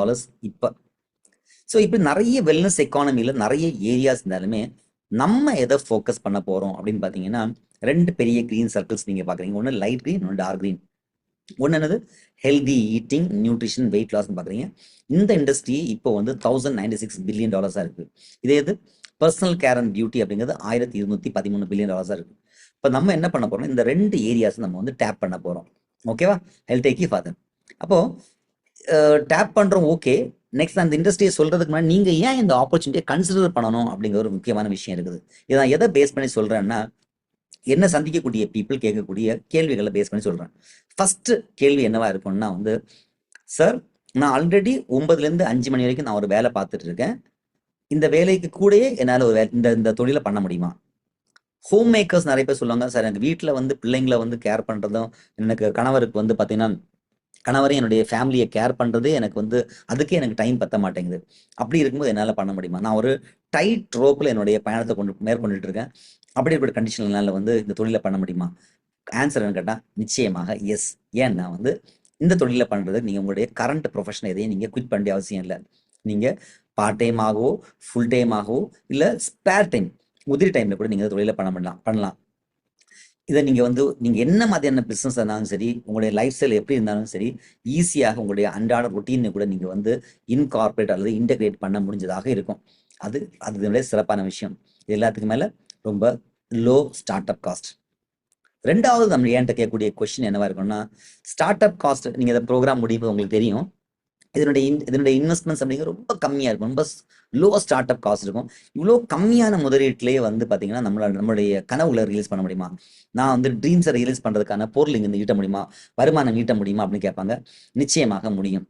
இப்போ. ஸோ இப்படி நிறைய வெல்னஸ் எக்கானமியில் நிறைய ஏரியாஸ் இருந்தாலுமே நம்ம எதை ஃபோக்கஸ் பண்ண போகிறோம் அப்படின்னு பார்த்தீங்கன்னா 2 பெரிய க்ரீன் சர்க்கிள்ஸ் நீங்கள் பார்க்குறீங்க. ஒன்று லைட் க்ரீன், ஒன்று டார்க் க்ரீன். ஒன்று என்னது ஹெல்தி ஈட்டிங், நியூட்ரிஷன், வெயிட் லாஸ்ன்னு பார்க்குறீங்க. இந்த இண்டஸ்ட்ரி இப்போ வந்து $1,096 பில்லியன் இருக்குது. இதே இது பர்சனல் கேர் அண்ட் பியூட்டி அப்படிங்கிறது $1,213 பில்லியன் இருக்குது. இப்போ நம்ம என்ன பண்ண போகிறோம், இந்த 2 ஏரியாஸ் நம்ம வந்து டேப் பண்ண போகிறோம். ஓகேவா? Health tacky father. அப்போது டேப் பண்ணுறோம். ஓகே, நெக்ஸ்ட் அந்த இண்டஸ்ட்ரியை சொல்கிறதுக்கு முன்னாடி நீங்கள் ஏன் இந்த ஆப்பர்ச்சுனிட்டியை கன்சிடர் பண்ணணும் அப்படிங்கிற ஒரு முக்கியமான விஷயம் இருக்குது. இதை நான் எதை பேஸ் பண்ணி சொல்கிறேன்னா, என்ன சந்திக்கக்கூடிய பீப்புள் கேட்கக்கூடிய கேள்விகளை பேஸ் பண்ணி சொல்கிறேன். ஃபர்ஸ்ட் கேள்வி என்னவா இருக்கும்னா வந்து, சார் நான் ஆல்ரெடி 9லேருந்து 5 மணி வரைக்கும் நான் ஒரு வேலை பார்த்துட்டு இருக்கேன். இந்த வேலைக்கு கூடயே என்னால் ஒரு இந்த இந்த தொழிலை பண்ண முடியுமா? ஹோம் மேக்கர்ஸ் நிறைய பேர் சொல்லுவாங்க, சார் எனக்கு வீட்டில் வந்து பிள்ளைங்களை வந்து கேர் பண்ணுறதும், எனக்கு கணவருக்கு வந்து பார்த்தீங்கன்னா கணவரையும் என்னுடைய ஃபேமிலியை கேர் பண்ணுறது எனக்கு வந்து அதுக்கே எனக்கு டைம் பத்த மாட்டேங்குது. அப்படி இருக்கும்போது என்னால் பண்ண முடியுமா? நான் ஒரு டைட் ரோப்பில் என்னுடைய பயணத்தை மேற்கொண்டுட்டு இருக்கேன். அப்படிப்பட்ட கண்டிஷன் என்னால் வந்து இந்த தொழிலை பண்ண முடியுமா? ஆன்சர் என்ன கேட்டால் நிச்சயமாக எஸ். ஏன்னா வந்து இந்த தொழிலை பண்ணுறதுக்கு நீங்கள் உங்களுடைய கரண்ட் ப்ரொஃபஷன் எதையும் நீங்கள் குவிட் பண்ண அவசியம் இல்லை. நீங்கள் பார்ட் டைம் ஆகவோ, ஃபுல் டைம் ஆகவோ, இல்லை ஸ்பேர் டைம், உதிரி டைமில் கூட நீங்கள் தொழிலை பண்ணலாம். இதை நீங்கள் வந்து நீங்கள் என்ன மாதிரியான பிஸ்னஸ் இருந்தாலும் சரி, உங்களுடைய லைஃப் ஸ்டைல் எப்படி இருந்தாலும் சரி, ஈஸியாக உங்களுடைய அன்றாட ரொட்டீனை கூட நீங்கள் வந்து இன்கார்பரேட் அல்லது இன்டகிரேட் பண்ண முடிஞ்சதாக இருக்கும். அதனுடைய சிறப்பான விஷயம். இது எல்லாத்துக்கும் மேலே ரொம்ப லோ ஸ்டார்ட் அப் காஸ்ட். ரெண்டாவது நம்ம ஏன்ட்ட கேட்கக்கூடிய கொஸ்டின் என்னவா இருக்கும்னா, ஸ்டார்ட் அப் காஸ்ட் நீங்கள் இந்த ப்ரோக்ராம் முடியும்போது உங்களுக்கு தெரியும், இதனுடைய இன்வெஸ்ட்மெண்ட்ஸ் அப்படிங்கிறது ரொம்ப கம்மியாக இருக்கும். ரொம்ப லோ ஸ்டார்ட் அப் காஸ்ட் இருக்கும். இவ்வளோ கம்மியான முதலீட்டிலேயே வந்து பார்த்தீங்கன்னா நம்மளுடைய கனவுகளை ரிலீஸ் பண்ண முடியுமா? நான் வந்து ட்ரீம்ஸை ரிலீஸ் பண்ணுறதுக்கான பொருள் இங்கே ஈட்ட முடியுமா? வருமானம் ஈட்ட முடியுமா அப்படின்னு கேட்பாங்க. நிச்சயமாக முடியும்.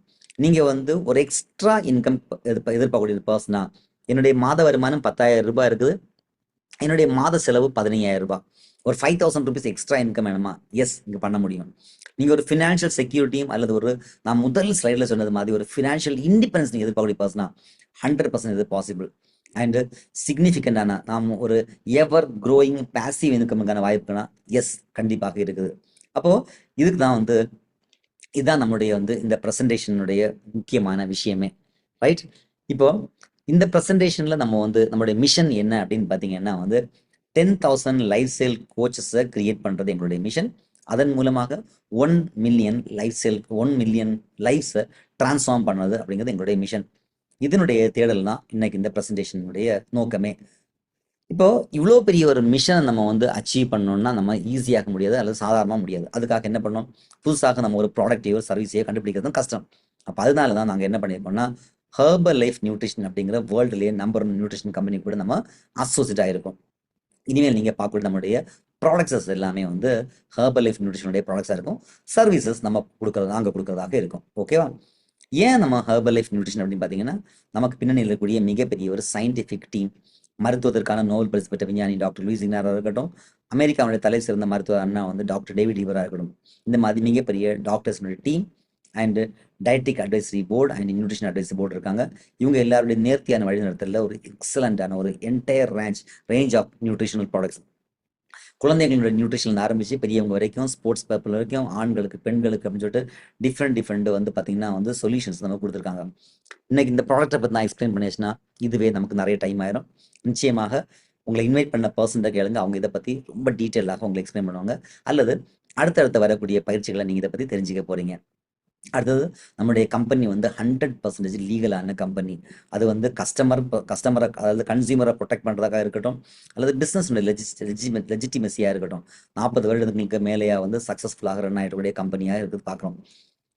நீங்கள் வந்து ஒரு எக்ஸ்ட்ரா இன்கம் எதிர்பார்க்கக்கூடிய பர்சனா, என்னுடைய மாத வருமானம் ₹10,000 இருக்குது, என்னுடைய மாத செலவு ₹15,000, ஒரு ₹5,000 எக்ஸ்ட்ரா இன்கம் வேணுமா? எஸ், இங்கே பண்ண முடியும். நீங்கள் ஒரு ஃபினான்ஷியல் செக்யூரிட்டியும் அல்லது நான் முதல் ஸ்லைடில் சொன்னது மாதிரி ஒரு ஃபினான்ஷியல் இண்டிபெண்டன்ஸ் நீங்கள் எதிர்பார்க்கக்கூடிய பர்சனா 100% இது பாசிபிள். அண்ட் சிக்னிஃபிகண்டான நாம் ஒரு எவர் க்ரோயிங் பேசிவ் இன்கமுக்கான வாய்ப்புனா எஸ், கண்டிப்பாக இருக்குது. அப்போது இதுக்கு தான் வந்து இதுதான் நம்மளுடைய வந்து இந்த ப்ரெசன்டேஷனுடைய முக்கியமான விஷயமே, ரைட்? இப்போ இந்த ப்ரெசன்டேஷனில் நம்ம வந்து நம்மளுடைய மிஷன் என்ன அப்படின்னு பார்த்தீங்கன்னா வந்து 10,000 லைஃப் ஸ்டைல் கோச்சஸை கிரியேட் பண்ணுறது எங்களுடைய மிஷன். அதன் மூலமாக 1 மில்லியன் லைஃப்ஸை டிரான்ஸ்ஃபார்ம் பண்ணுறது அப்படிங்கிறது எங்களுடைய மிஷன். இதனுடைய தேடல் தான் இன்னைக்கு இந்த ப்ரெசன்டேஷனுடைய நோக்கமே. இப்போ இவ்வளோ பெரிய ஒரு மிஷனை நம்ம வந்து அச்சீவ் பண்ணணும்னா நம்ம ஈஸியாக முடியாது அல்லது சாதாரணமாக முடியாது. அதுக்காக என்ன பண்ணோம், புதுசாக நம்ம ஒரு ப்ராடக்டையோ சர்வீஸையோ கண்டுபிடிக்கிறதும் கஷ்டம். அப்போ அதனால தான் நாங்கள் என்ன பண்ணியிருக்கோம்னா, ஹெர்பல் லைஃப் நியூட்ரிஷன் அப்படிங்கிற வேர்ல்டுலேயே நம்பர் 1 நியூட்ரிஷன் கம்பெனி கூட நம்ம அசோசியேட் ஆகிருக்கோம். இனிமேல் நீங்கள் பார்க்கக்கூடிய நம்மளுடைய ப்ராடக்ட்ஸஸ் எல்லாமே வந்து ஹெர்பல் லைஃப் நியூட்ரிஷனுடைய ப்ராடக்ட்ஸாக இருக்கும். சர்வீசஸ் நம்ம நாங்கள் கொடுக்குறதாக இருக்கும். ஓகேவா? ஏன் நம்ம ஹெர்பல் லைஃப் நியூட்ரிஷன் அப்படின்னு பார்த்தீங்கன்னா, நமக்கு பின்னணியில் இருக்கக்கூடிய மிகப்பெரிய ஒரு சயின்டிஃபிக் டீம், மருத்துவத்திற்கான நோபல் பரிசு பெற்ற விஞ்ஞானி டாக்டர் லூயிஸ் இக்னாராக இருக்கட்டும், அமெரிக்காவுடைய தலை சிறந்த மருத்துவர் அண்ணா வந்து டாக்டர் டேவிட் ஈவராக இருக்கட்டும், இந்த மாதிரி மிகப்பெரிய டாக்டர்ஸ்னுடைய team and dietetic advisory board and nutrition advisory board இருக்காங்க. இவங்க எல்லாருடைய நேர்த்தியான வழிநடத்தலில் ஒரு எக்ஸலண்டான ஒரு entire range of nutritional products, குழந்தைகளோட நியூட்ரிஷன் ஆரம்பித்து பெரியவங்க வரைக்கும், ஸ்போர்ட்ஸ் பர்பல் வரைக்கும், ஆண்களுக்கு பெண்களுக்கு அப்படின்னு சொல்லிட்டு டிஃப்ரெண்ட் வந்து பார்த்தீங்கன்னா வந்து சொல்யூஷன்ஸ் நம்ம கொடுத்துருக்காங்க. இன்னைக்கு இந்த ப்ராடக்ட்டை பற்றி நான் எக்ஸ்பிளைன் பண்ணியாச்சுன்னா இதுவே நமக்கு நிறைய டைம் ஆயிரும். நிச்சயமாக உங்களை இன்வைட் பண்ண பர்சன்ட்டை கேளுங்க, அவங்க இதை பற்றி ரொம்ப டீட்டெயிலாக உங்களுக்கு எக்ஸ்பிளைன் பண்ணுவாங்க. அல்லது அடுத்தடுத்த வரக்கூடிய பயிற்சிகளை நீங்கள் இதை பற்றி தெரிஞ்சுக்க போகிறீங்க. அடுத்தது நம்மளுடைய கம்பெனி வந்து 100% லீகலான கம்பெனி. அது வந்து கஸ்டமரை அதாவது கன்சியூமரை ப்ரொடெக்ட் பண்ணுறதாக இருக்கட்டும், அல்லது பிஸ்னஸோட லெஜிட்டிமசியாக இருக்கட்டும், 40 வருடங்களுக்கு மேலேயா வந்து சக்ஸஸ்ஃபுல்லாக ரன் ஆகிடக்கூடிய கம்பெனியாக இருக்குது பார்க்குறோம்.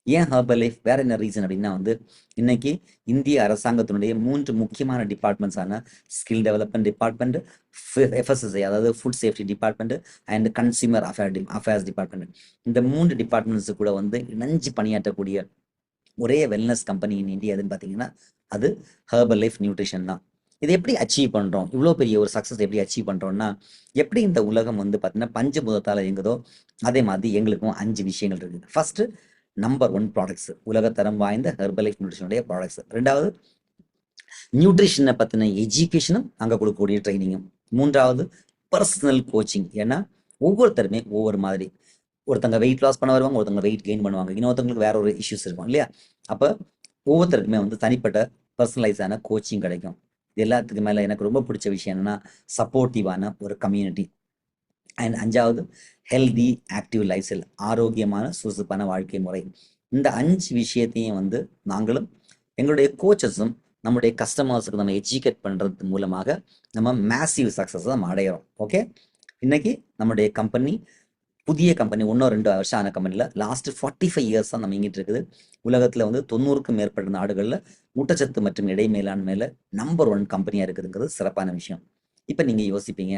ஏன் ஹெர்பல் லைஃப்? வேற என்ன ரீசன் அப்படின்னா வந்து இன்னைக்கு இந்திய அரசாங்கத்தினுடைய 3 முக்கியமான டிபார்ட்மெண்ட்ஸான ஸ்கில் டெவலப்மெண்ட் டிபார்ட்மெண்ட், FSSAI அதாவது food safety department and consumer affairs department, இந்த 3 டிபார்ட்மெண்ட்ஸ் கூட வந்து இணைஞ்சு பணியாற்றக்கூடிய ஒரே வெல்னஸ் கம்பெனி இன் இந்தியா எதுன்னு பார்த்தீங்கன்னா அது ஹெர்பல் லைஃப் நியூட்ரிஷன் தான். இதை எப்படி அச்சீவ் பண்ணுறோம்? இவ்வளோ பெரிய ஒரு சக்ஸஸ் எப்படி அச்சீவ் பண்ணுறோம்னா, எப்படி இந்த உலகம் வந்து பார்த்தீங்கன்னா பஞ்சபூதத்தால் இயங்குதோ அதே மாதிரி எங்களுக்கும் 5 விஷயங்கள் இருக்குது. ஃபர்ஸ்ட்டு நம்பர் 1 ப்ராடக்ட்ஸ், உலகத்தரம் வாய்ந்த ஹெர்பலைஃப் நியூட்ரிஷனுடைய ப்ராடக்ட்ஸ். 2வது நியூட்ரிஷனை பற்றின எஜுகேஷனும் அங்கே கொடுக்கக்கூடிய ட்ரைனிங்கும். 3வது பர்சனல் கோச்சிங். ஏன்னா ஒவ்வொருத்தருமே ஒவ்வொரு மாதிரி, ஒருத்தங்க வெயிட் லாஸ் பண்ண வருவாங்க, ஒருத்தங்க வெயிட் கெயின் பண்ணுவாங்க, இன்னொருத்தவங்களுக்கு வேற ஒரு இஷ்யூஸ் இருக்கும் இல்லையா? அப்போ ஒவ்வொருத்தருக்குமே வந்து தனிப்பட்ட பர்சனலைஸான கோச்சிங் கிடைக்கும். இது எல்லாத்துக்கு மேலே எனக்கு ரொம்ப பிடிச்ச விஷயம் என்னன்னா சப்போர்ட்டிவான ஒரு கம்யூனிட்டி. அண்ட் 5வது ஹெல்தி ஆக்டிவ் லைஃப் ஸ்டைல், ஆரோக்கியமான சுறுசுறுப்பான வாழ்க்கை முறை. இந்த 5 விஷயத்தையும் வந்து நாங்களும் எங்களுடைய கோச்சஸும் நம்முடைய கஸ்டமர்ஸுக்கு நம்ம எஜுகேட் பண்ணுறது மூலமாக நம்ம மேசிவ் சக்ஸஸ் நம்ம அடையிறோம். ஓகே, இன்னைக்கு நம்முடைய கம்பெனி புதிய கம்பெனி, 1-2 வருஷம் ஆன கம்பெனியில் லாஸ்ட் 45 இயர்ஸ் தான் நம்ம இங்கிட்டு இருக்குது. உலகத்தில் வந்து 90க்கும் மேற்பட்ட நாடுகளில் ஊட்டச்சத்து மற்றும் இடை மேலாண்மையில் நம்பர் 1 கம்பெனியாக இருக்குதுங்கிறது சிறப்பான விஷயம். இப்போ நீங்கள் யோசிப்பீங்க,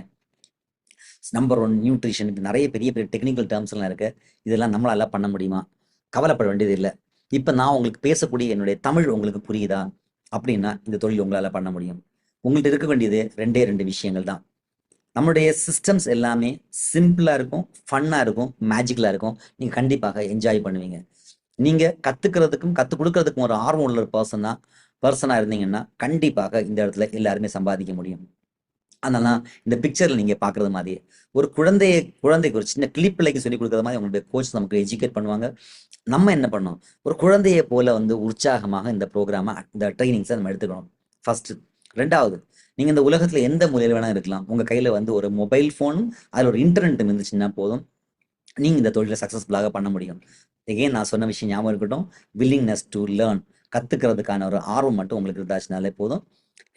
நம்பர் 1 நியூட்ரிஷனுக்கு நிறைய பெரிய பெரிய டெக்னிக்கல் டேர்ம்ஸ் எல்லாம் இருக்கு, இதெல்லாம் நம்மளால பண்ண முடியுமா? கவலைப்பட வேண்டியது இல்லை. இப்போ நான் உங்களுக்கு பேசக்கூடிய என்னுடைய தமிழ் உங்களுக்கு புரியுதா அப்படின்னா இந்த தொழில் உங்களால் பண்ண முடியும். உங்கள்கிட்ட இருக்க வேண்டியது 2 விஷயங்கள் தான். நம்மளுடைய சிஸ்டம்ஸ் எல்லாமே சிம்பிளாக இருக்கும், ஃபன்னாக இருக்கும், மேஜிக்கலாக இருக்கும். நீங்கள் கண்டிப்பாக என்ஜாய் பண்ணுவீங்க. நீங்கள் கற்றுக்கிறதுக்கும் கற்றுக் கொடுக்கறதுக்கும் ஒரு ஆர்வம் உள்ள பர்சனாக இருந்தீங்கன்னா கண்டிப்பாக இந்த இடத்துல எல்லாருமே சம்பாதிக்க முடியும். அதனால இந்த பிக்சரில் நீங்கள் பார்க்குறது மாதிரி ஒரு குழந்தைக்கு ஒரு சின்ன கிளிப்பிள்ளைக்கு சொல்லிக் கொடுக்குற மாதிரி உங்களுடைய கோச் நமக்கு எஜுகேட் பண்ணுவாங்க. நம்ம என்ன பண்ணோம், ஒரு குழந்தையை போல வந்து உற்சாகமாக இந்த ப்ரோக்ராமை, இந்த ட்ரைனிங்ஸை நம்ம எடுத்துக்கணும் ஃபர்ஸ்ட். 2வது, நீங்கள் இந்த உலகத்தில் எந்த மூலையில் வேணால் இருக்கலாம், உங்கள் கையில் வந்து ஒரு மொபைல் ஃபோனும் அதில் ஒரு இன்டர்நெட்டும் இருந்துச்சுன்னா போதும், நீங்கள் இந்த தொழிலை சக்ஸஸ்ஃபுல்லாக பண்ண முடியும். எகெயின் நான் சொன்ன விஷயம் ஞாபகம் இருக்கட்டும், வில்லிங்னஸ் டு லேர்ன், கற்றுக்கிறதுக்கான ஒரு ஆர்வம் மட்டும் உங்களுக்கு இருந்தாச்சுனாலே போதும்.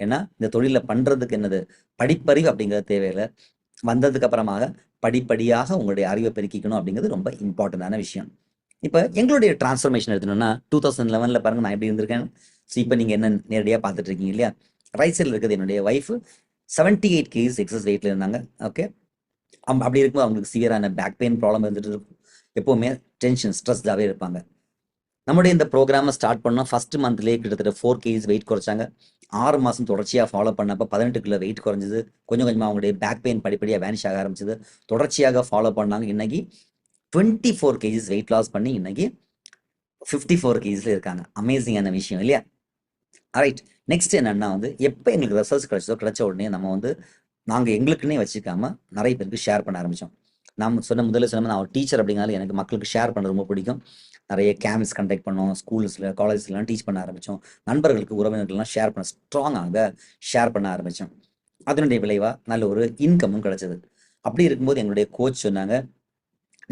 ஏன்னா இந்த தொழிலை பண்ணுறதுக்கு என்னது படிப்பறிவு அப்படிங்கிறது தேவையில்லை, வந்ததுக்கு அப்புறமாக படிப்படியாக உங்களுடைய அறிவை பெருக்கிக்கணும் அப்படிங்கிறது ரொம்ப இம்பார்ட்டண்டான விஷயம். இப்போ எங்களுடைய டிரான்ஸ்ஃபர்மேஷன் எடுத்துனோம்னா 2011 பாருங்க நான் எப்படி இருந்திருக்கேன். ஸோ இப்போ நீங்கள் என்ன நேரடியாக பார்த்துட்டு இருக்கீங்க இல்லையா? ரைட் சைடில் இருக்கிறது என்னுடைய ஒய்ஃப், 78 kgs எக்ஸஸ் வெயிட்ல இருந்தாங்க. ஓகே, அப்படி இருக்கும்போது அவங்களுக்கு சிவியரான பேக் பெயின் ப்ராப்ளம் இருந்துட்டு இருக்கும், எப்போவுமே டென்ஷன் ஸ்ட்ரெஸ்டாகவே இருப்பாங்க. நம்முடைய இந்த ப்ரோக்ராமை ஸ்டார்ட் பண்ணோம், ஃபர்ஸ்ட் மந்த்லேயே கிட்டத்தட்ட 4 kgs வெயிட் குறைச்சாங்க. 6 மாதம் தொடர்ச்சியாக ஃபாலோ பண்ணப்போ 18 கிலோ வெயிட் குறைஞ்சிது. கொஞ்சம் கொஞ்சமாக அவங்களுடைய பேக் பெயின் படிப்படியாக வேனிஷ் ஆக ஆரம்பிச்சது. தொடர்ச்சியாக ஃபாலோ பண்ணாங்க. இன்னைக்கு 24 kgs வெயிட் லாஸ் பண்ணி இன்னைக்கு 54 kgsல இருக்காங்க. அமேசிங்கான விஷயம் இல்லையா? ரைட், நெக்ஸ்ட் என்னன்னா வந்து எப்போ எங்களுக்கு ரிசல்ட்ஸ் கிடைச்ச உடனே நம்ம வந்து நாங்கள் எங்களுக்குன்னே வச்சுக்காம நிறைய பேருக்கு ஷேர் பண்ண ஆரம்பித்தோம். முதல்ல சொன்ன நான் ஒரு டீச்சர் அப்படிங்கிறனால எனக்கு மக்களுக்கு ஷேர் பண்ண ரொம்ப பிடிக்கும். நிறைய கேம்ப்ஸ் கண்டக்ட் பண்ணோம், ஸ்கூல்ஸில் காலேஜஸ்லாம் டீச் பண்ண ஆரம்பித்தோம். நண்பர்களுக்கு உறவினர்கள்லாம் ஸ்ட்ராங்காக ஷேர் பண்ண ஆரம்பித்தோம். அதனுடைய விளைவாக நல்ல ஒரு இன்கமும் கிடைச்சது. அப்படி இருக்கும்போது எங்களுடைய கோச் சொன்னாங்க,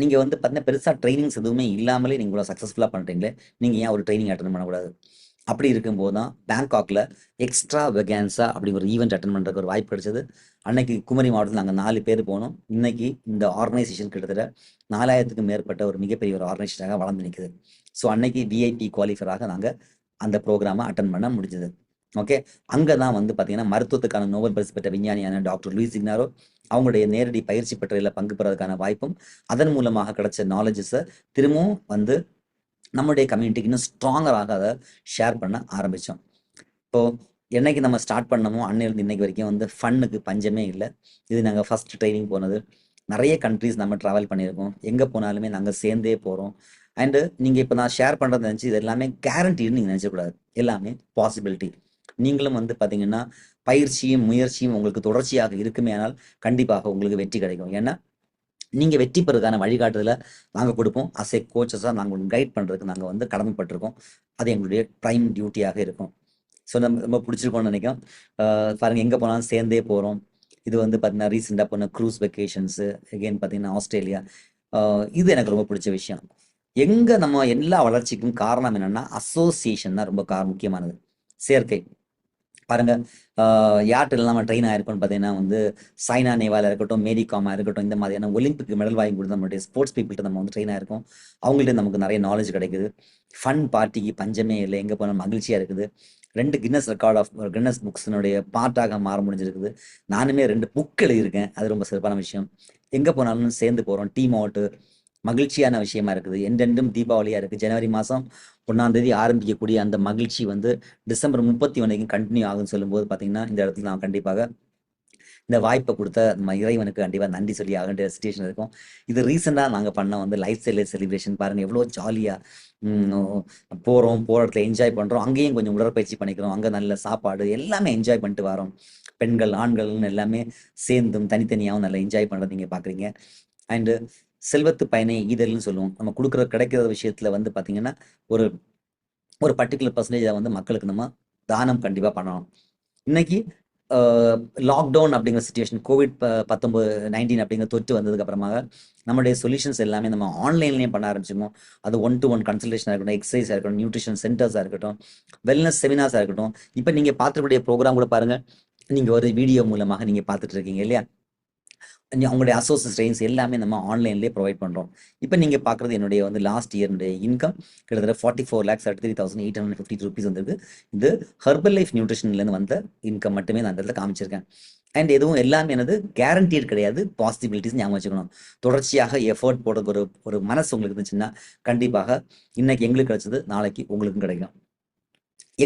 நீங்கள் வந்து பார்த்தீங்கன்னா பெருசாக ட்ரைனிங்ஸ் எதுவுமே இல்லாமலே நீங்கள் இவ்வளோ சக்ஸஸ்ஃபுல்லாக பண்ணுறீங்களே, நீங்கள் ஏன் ஒரு ட்ரைனிங் அட்டன் பண்ணக்கூடாது? அப்படி இருக்கும்போது தான் பேங்காக்ல எக்ஸ்ட்ரா வெகான்ஸா அப்படிங்கிற ஒரு ஈவெண்ட் அட்டன் பண்ணுறதுக்கு ஒரு வாய்ப்பு கிடைச்சது. அன்னைக்கு குமரி மாவட்டத்தில் நாங்கள் 4 பேர் போனோம். இன்னைக்கு இந்த ஆர்கனைசேஷன் கிட்டத்தட்ட 4000க்கும் மேற்பட்ட ஒரு மிகப்பெரிய ஒரு ஆர்கனைசேஷனாக வளர்ந்து நிற்குது. ஸோ அன்னைக்கு விஐபி குவாலிஃபராக நாங்கள் அந்த ப்ரோக்ராமை அட்டன் பண்ண முடிஞ்சது. ஓகே, அங்கே தான் வந்து பார்த்தீங்கன்னா மருத்துவத்துக்கான நோபல் பரிசு பெற்ற விஞ்ஞானியான டாக்டர் லூயிஸ் இக்னாரோ அவங்களுடைய நேரடி பயிற்சி பெற்றதில் பங்கு பெறதுக்கான வாய்ப்பும், அதன் மூலமாக கிடைச்ச நாலேஜஸை திரும்பவும் வந்து நம்முடைய கம்யூனிட்டிக்கு இன்னும் ஸ்ட்ராங்கராக அதை ஷேர் பண்ண ஆரம்பித்தோம். இப்போது என்னைக்கு நம்ம ஸ்டார்ட் பண்ணமோ அன்னையிலிருந்து இன்னைக்கு வரைக்கும் வந்து ஃபன்னுக்கு பஞ்சமே இல்லை. இது நாங்கள் ஃபர்ஸ்ட் ட்ரைனிங் போனது. நிறைய கண்ட்ரீஸ் நம்ம ட்ராவல் பண்ணியிருக்கோம். எங்கே போனாலுமே நாங்கள் சேர்ந்தே போகிறோம். அண்டு நீங்கள் இப்போ நான் ஷேர் பண்ணுறது நினச்சி இது எல்லாமே கேரண்டின்னு நீங்கள் நினச்சக்கூடாது, எல்லாமே பாசிபிலிட்டி. நீங்களும் வந்து பார்த்தீங்கன்னா பயிற்சியும் முயற்சியும் உங்களுக்கு தொடர்ச்சியாக இருக்குமே ஆனால் கண்டிப்பாக உங்களுக்கு வெற்றி கிடைக்கும். ஏன்னா நீங்கள் வெற்றி பெறதுக்கான வழிகாட்டுதலை நாங்கள் கொடுப்போம். அஸ் ஏ கோச்சஸாக நாங்கள் உங்களுக்கு கைட் பண்ணுறதுக்கு நாங்கள் வந்து கடமைப்பட்டிருக்கோம். அது எங்களுடைய ப்ரைம் டியூட்டியாக இருக்கும். ஸோ நம்ம ரொம்ப பிடிச்சிருக்கோம்னு நினைக்கிறோம். பாருங்கள், எங்கே போனாலும் சேர்ந்தே போகிறோம். இது வந்து பார்த்தீங்கன்னா ரீசெண்டாக போன க்ரூஸ் வெக்கேஷன்ஸு, எகெயின் பார்த்தீங்கன்னா ஆஸ்திரேலியா. இது எனக்கு ரொம்ப பிடிச்ச விஷயம். எங்கே நம்ம எல்லா வளர்ச்சிக்கும் காரணம் என்னென்னா அசோசியேஷன் தான் ரொம்ப முக்கியமானது. சேர்க்கை. பாருங்க, யார்கிட்ட நம்ம ட்ரெயின் ஆயிருக்கோம்னு பார்த்தீங்கன்னா வந்து சாய்னா நேவாலாக இருக்கட்டும், மேரி காமாக இருக்கட்டும், இந்த மாதிரியான ஒலிம்பிக் மெடல் வாங்கி கொடுத்து நம்மளுடைய ஸ்போர்ட்ஸ் பீப்புள்கிட்ட நம்ம வந்து ட்ரெயின் ஆயிருக்கோம். அவங்கள்ட்ட நமக்கு நிறைய நாலேஜ் கிடைக்குது. ஃபன் பார்ட்டிக்கு பஞ்சமே இல்லை, எங்கே போனாலும் மகிழ்ச்சியாக இருக்குது. 2 கின்னஸ் புக்ஸினுடைய பார்ட்டாக மாற முடிஞ்சிருக்குது. நானுமே 2 புக் எழுதியிருக்கேன், அது ரொம்ப சிறப்பான விஷயம். எங்கே போனாலும் சேர்ந்து போகிறோம், டீம் அவுட்டு. மகிழ்ச்சியான விஷயமா இருக்குது. என்றென்றும் தீபாவளியா இருக்கு. ஜனவரி மாதம் 1ஆம் தேதி ஆரம்பிக்கக்கூடிய அந்த மகிழ்ச்சி வந்து டிசம்பர் 31 வரைக்கும் கண்டினியூ ஆகும்னு சொல்லும்போது பார்த்தீங்கன்னா, இந்த இடத்துல நான் கண்டிப்பாக இந்த வாய்ப்பை கொடுத்த நம்ம இறைவனுக்கு கண்டிப்பாக நன்றி சொல்லி ஆக வேண்டிய சுச்சுவேஷன் இருக்கும். இது ரீசெண்டாக நாங்கள் பண்ண வந்து லைஃப் ஸ்டைல் செலிப்ரேஷன் பாருங்கள் எவ்வளோ ஜாலியாக போகிறோம், போகிற இடத்துல என்ஜாய் பண்ணுறோம், அங்கேயும் கொஞ்சம் உடற்பயிற்சி பண்ணிக்கிறோம், அங்கே நல்ல சாப்பாடு எல்லாமே என்ஜாய் பண்ணிட்டு வரோம். பெண்கள் ஆண்கள்னு எல்லாமே சேர்ந்தும் தனித்தனியாகவும் நல்லா என்ஜாய் பண்ணுறது நீங்கள் பார்க்குறீங்க. அண்டு செல்வத்து பயனை ஈதல்னு சொல்லுவோம். நம்ம கொடுக்குற கிடைக்கிற விஷயத்தில் வந்து பார்த்தீங்கன்னா ஒரு ஒரு பர்டிகுலர் பர்சன்டேஜை வந்து மக்களுக்கு நம்ம தானம் கண்டிப்பாக பண்ணணும். இன்னைக்கு லாக்டவுன் அப்படிங்கிற சுச்சுவேஷன் COVID-19 அப்படிங்கிற தொற்று வந்ததுக்கு அப்புறமாக நம்மளுடைய சொல்யூஷன்ஸ் எல்லாமே நம்ம ஆன்லைன்லேயும் பண்ண ஆரம்பிச்சிருக்கோம். அது 1-to-1 கன்சல்டேஷனாக இருக்கட்டும், எக்ஸசைஸாக இருக்கட்டும், நியூட்ரிஷன் சென்டர்ஸாக இருக்கட்டும், வெல்னஸ் செமினார்ஸாக இருக்கட்டும். இப்போ நீங்கள் பார்த்துக்கூடிய ப்ரோக்ராம் கூட பாருங்கள், நீங்கள் ஒரு வீடியோ மூலமாக நீங்கள் பார்த்துட்டு இருக்கீங்க இல்லையா? அவங்களுடைய அசோசியேட் ட்ரெயின்ஸ் எல்லாமே நம்ம ஆன்லைன்லேயே ப்ரொவைட் பண்ணுறோம். இப்போ நீங்கள் பார்க்குறது என்னுடைய வந்து லாஸ்ட் இயருடைய இன்கம் கிட்டத்தட்ட 44,33,850 rupees வந்திருக்கு. இது ஹெர்பல் லைஃப் நியூட்ரிஷன்லேருந்து வந்த இன்கம் மட்டுமே நான் அந்த இடத்துல காமிச்சிருக்கேன். அண்ட் எதுவும் எல்லாமே என்னது கேரண்டீட் கிடையாது, பாசிபிலிட்டிஸ் ஞாபகம் வச்சுக்கணும். தொடர்ச்சியாக எஃபர்ட் போடுறதுக்கு ஒரு ஒரு மனசு உங்களுக்கு இருந்துச்சுன்னா கண்டிப்பாக இன்னைக்கு எங்களுக்கு கிடைச்சது நாளைக்கு உங்களுக்கும் கிடைக்கும்.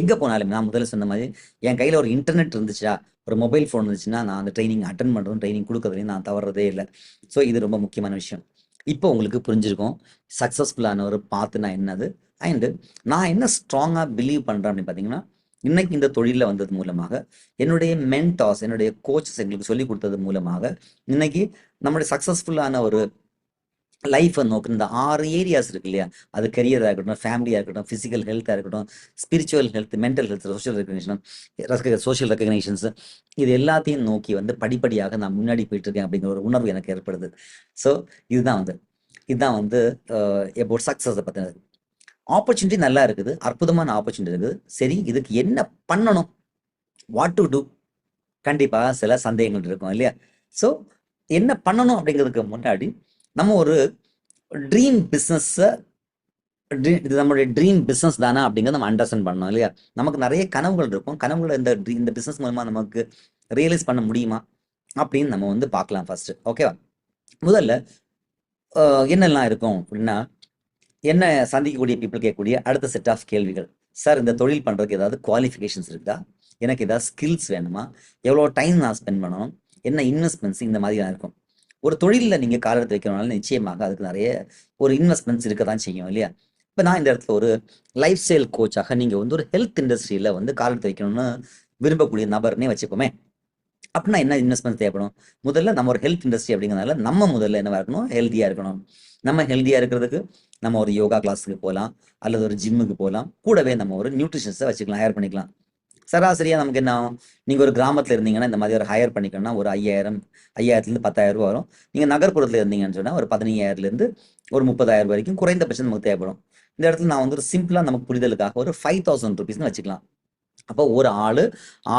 எங்கே போனாலும் நான் முதல்ல சொன்ன மாதிரி என் கையில் ஒரு இன்டர்நெட் இருந்துச்சா, ஒரு மொபைல் ஃபோன் இருந்துச்சுன்னா நான் அந்த ட்ரைனிங் அட்டன் பண்ணுறதும் ட்ரைனிங் கொடுக்குறதையும் நான் தவறதே இல்லை. ஸோ இது ரொம்ப முக்கியமான விஷயம். இப்போ உங்களுக்கு புரிஞ்சிருக்கும் சக்ஸஸ்ஃபுல்லான ஒரு பாத்துனா என்னது. அண்டு நான் என்ன ஸ்ட்ராங்காக பிலீவ் பண்ணுறேன் அப்படின்னு பார்த்தீங்கன்னா, இன்னைக்கு இந்த தொழிலில் வந்தது மூலமாக என்னுடைய மென்டாஸ், என்னுடைய கோச்சஸ் எங்களுக்கு சொல்லிக் கொடுத்தது மூலமாக இன்னைக்கு நம்மளுடைய சக்ஸஸ்ஃபுல்லான ஒரு லைஃப்பை நோக்கி இந்த 6 ஏரியாஸ் இருக்கு இல்லையா, அது கரியராக இருக்கட்டும், ஃபேமிலியாக இருக்கட்டும், ஃபிசிக்கல் ஹெல்த்தாக இருக்கட்டும், spiritual health, mental health, social recognitions, இது எல்லாத்தையும் நோக்கி வந்து படிப்படியாக நான் முன்னாடி போயிட்டு இருக்கேன் அப்படிங்கிற ஒரு உணர்வு எனக்கு ஏற்படுது. ஸோ இதுதான் வந்து எபவுட் சக்ஸஸை பற்றினது. ஆப்பர்ச்சுனிட்டி நல்லா இருக்குது, அற்புதமான ஆப்பர்ச்சுனிட்டி இருக்குது. சரி, இதுக்கு என்ன பண்ணணும், வாட் டு டூ, கண்டிப்பாக சில சந்தேகங்கள் இருக்கும் இல்லையா? ஸோ என்ன பண்ணணும் அப்படிங்கிறதுக்கு முன்னாடி நம்ம ஒரு ட்ரீம் பிஸ்னஸை இது நம்மளுடைய ட்ரீம் பிஸ்னஸ் தானே அப்படிங்கிறத நம்ம அண்டர்ஸ்டாண்ட் பண்ணணும் இல்லையா? நமக்கு நிறைய கனவுகள் இருக்கும். கனவுகளை இந்த பிஸ்னஸ் மூலமாக நமக்கு ரியலைஸ் பண்ண முடியுமா அப்படின்னு நம்ம வந்து பார்க்கலாம் ஃபர்ஸ்ட். ஓகேவா? முதல்ல என்னெல்லாம் இருக்கும் அப்படின்னா, என்ன சந்திக்கக்கூடிய பீப்புள் கேட்கக்கூடிய அடுத்த செட் ஆஃப் கேள்விகள். சார், இந்த தொழில் பண்ணுறதுக்கு ஏதாவது குவாலிஃபிகேஷன்ஸ் இருக்குதா? எனக்கு ஏதாவது ஸ்கில்ஸ் வேணுமா? எவ்வளோ டைம் நான் ஸ்பெண்ட் பண்ணணும்? என்ன இன்வெஸ்ட்மெண்ட்ஸ் இந்த மாதிரிலாம் இருக்கும். ஒரு தொழிலில் நீங்கள் கால் எடுத்து வைக்கிறனால நிச்சயமாக அதுக்கு நிறைய ஒரு இன்வெஸ்ட்மெண்ட்ஸ் இருக்க தான் செய்யும் இல்லையா? இப்போ நான் இந்த இடத்துல ஒரு லைஃப் ஸ்டைல் கோச்சாக நீங்கள் வந்து ஒரு ஹெல்த் இண்டஸ்ட்ரியில் வந்து கால் எடுத்து வைக்கணும்னு விரும்பக்கூடிய நபர்னே வச்சுப்போமே. அப்படின்னா என்ன இன்வெஸ்ட்மெண்ட் தேவைப்படும்? முதல்ல நம்ம ஒரு ஹெல்த் இண்டஸ்ட்ரி அப்படிங்கிறதுனால நம்ம முதல்ல என்னவா இருக்கணும், ஹெல்த்தியாக இருக்கணும். நம்ம ஹெல்த்தியாக இருக்கிறதுக்கு நம்ம ஒரு யோகா கிளாஸுக்கு போகலாம், அல்லது ஒரு ஜிம்முக்கு போகலாம், கூடவே நம்ம ஒரு நியூட்ரிஷன்ஸை வச்சுக்கலாம், ஹையர் பண்ணிக்கலாம். சராசரியாக நமக்கு என்ன ஆகும், நீங்கள் ஒரு கிராமத்தில் இருந்தீங்கன்னா இந்த மாதிரி ஒரு ஹையர் பண்ணிக்கணும்னா ஒரு 5,000 10,000 ரூபா வரும். நீங்கள் நகர்ப்புறத்தில் இருந்தீங்கன்னு சொன்னால் ஒரு 15,000 ஒரு 30,000 வரைக்கும் குறைந்தபட்சம் நமக்கு தேவைப்படும். இந்த இடத்துல நான் வந்து ஒரு சிம்பிளாக நமக்கு புரிதலுக்காக ஒரு 5,000 rupees வச்சுக்கலாம். அப்போ ஒரு ஆள்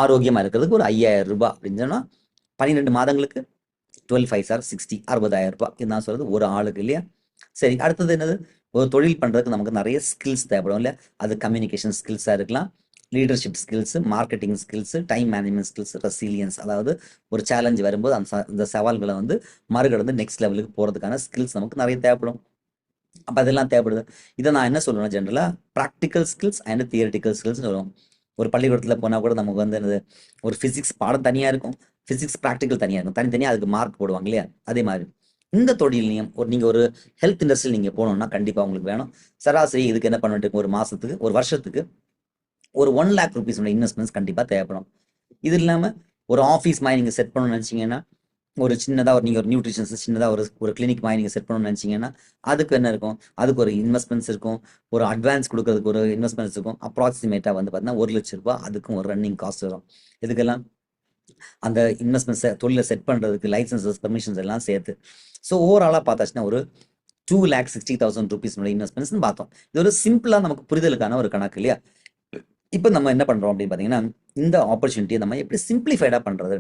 ஆரோக்கியமாக இருக்கிறதுக்கு ஒரு 5,000 அப்படின்னு சொன்னால் 12 மாதங்களுக்கு 12 5 60 60,000 இது நான் சொல்கிறது ஒரு ஆளுக்கு இல்லையா? சரி, அடுத்தது என்னது, ஒரு தொழில் பண்ணுறதுக்கு நமக்கு நிறைய ஸ்கில்ஸ் தேவைப்படும் இல்லையா? அது கம்யூனிகேஷன் ஸ்கில்ஸாக இருக்கலாம், leadership skills, marketing skills, time management skills, resilience, அதாவது ஒரு சேலஞ்சு வரும்போது அந்த சவால்களை வந்து மறுகடந்து நெக்ஸ்ட் லெவலுக்கு போகிறதுக்கான ஸ்கில்ஸ் நமக்கு நிறைய தேவைப்படும். அப்போ அதெல்லாம் தேவைப்படுது. இதை நான் என்ன சொல்லுவேன்னா, ஜென்ரலாக practical skills and theoretical skills சொல்லுவோம். ஒரு பள்ளிக்கூடத்தில் போனால் கூட நமக்கு வந்து என்னது, ஒரு ஃபிசிக்ஸ் பாடம் தனியாக இருக்கும், ஃபிசிக்ஸ் ப்ராக்டிக்கல் தனியாக இருக்கும், தனித்தனியாக அதுக்கு மார்க் போடுவாங்க இல்லையா? அதே மாதிரி இந்த தொழிலையும் நீங்கள் ஒரு ஹெல்த் இண்டஸ்ட்ரியில் நீங்கள் போகணுன்னா கண்டிப்பாக உங்களுக்கு வேணும். சராசரி இதுக்கு என்ன பண்ணிட்டு ஒரு மாதத்துக்கு ஒரு வருஷத்துக்கு ஒரு 1 lakh rupees இன்வெஸ்ட்மெண்ட்ஸ் கண்டிப்பாக தேவைப்படும். இது இல்லாமல் ஒரு ஆஃபீஸ் மாதிரி நீங்கள் செட் பண்ணணும்னு நினச்சிங்கன்னா, ஒரு சின்னதாக நீங்கள் ஒரு நியூட்ரிஷன்ஸ் சின்னதாக ஒரு கிளினிக் மாதிரி நீங்கள் செட் பண்ணணும்னு நினச்சிங்கன்னா அதுக்கு என்ன இருக்கும், அதுக்கு ஒரு இன்வெஸ்ட்மெண்ட்ஸ் இருக்கும், ஒரு அட்வான்ஸ் கொடுக்கறதுக்கு ஒரு இன்வெஸ்ட்மெண்ட்ஸ் இருக்கும். அப்ராக்சிமேட்டாக வந்து பார்த்தீங்கன்னா 1,00,000 ரூபாய் அதுக்கும் ஒரு ரன்னிங் காஸ்ட் வரும். இதுக்கெல்லாம் அந்த இன்வெஸ்ட்மெண்ட்ஸை தொழிலை செட் பண்ணுறதுக்கு லைசன்சஸ் பெர்மிஷன்ஸ் எல்லாம் சேர்த்து. ஸோ ஓவராலாக பார்த்தாச்சுன்னா ஒரு 2,60,000 rupees இன்வெஸ்ட்மெண்ட்ஸ்னு பார்த்தோம். இது ஒரு சிம்பிளாக நமக்கு புரிதலுக்கான ஒரு கணக்கு இல்லையா? இப்போ நம்ம என்ன பண்ணுறோம் அப்படின்னு பார்த்தீங்கன்னா, இந்த ஆப்பர்ச்சுனிட்டியை நம்ம எப்படி சிம்பிளிஃபைடாக பண்ணுறது.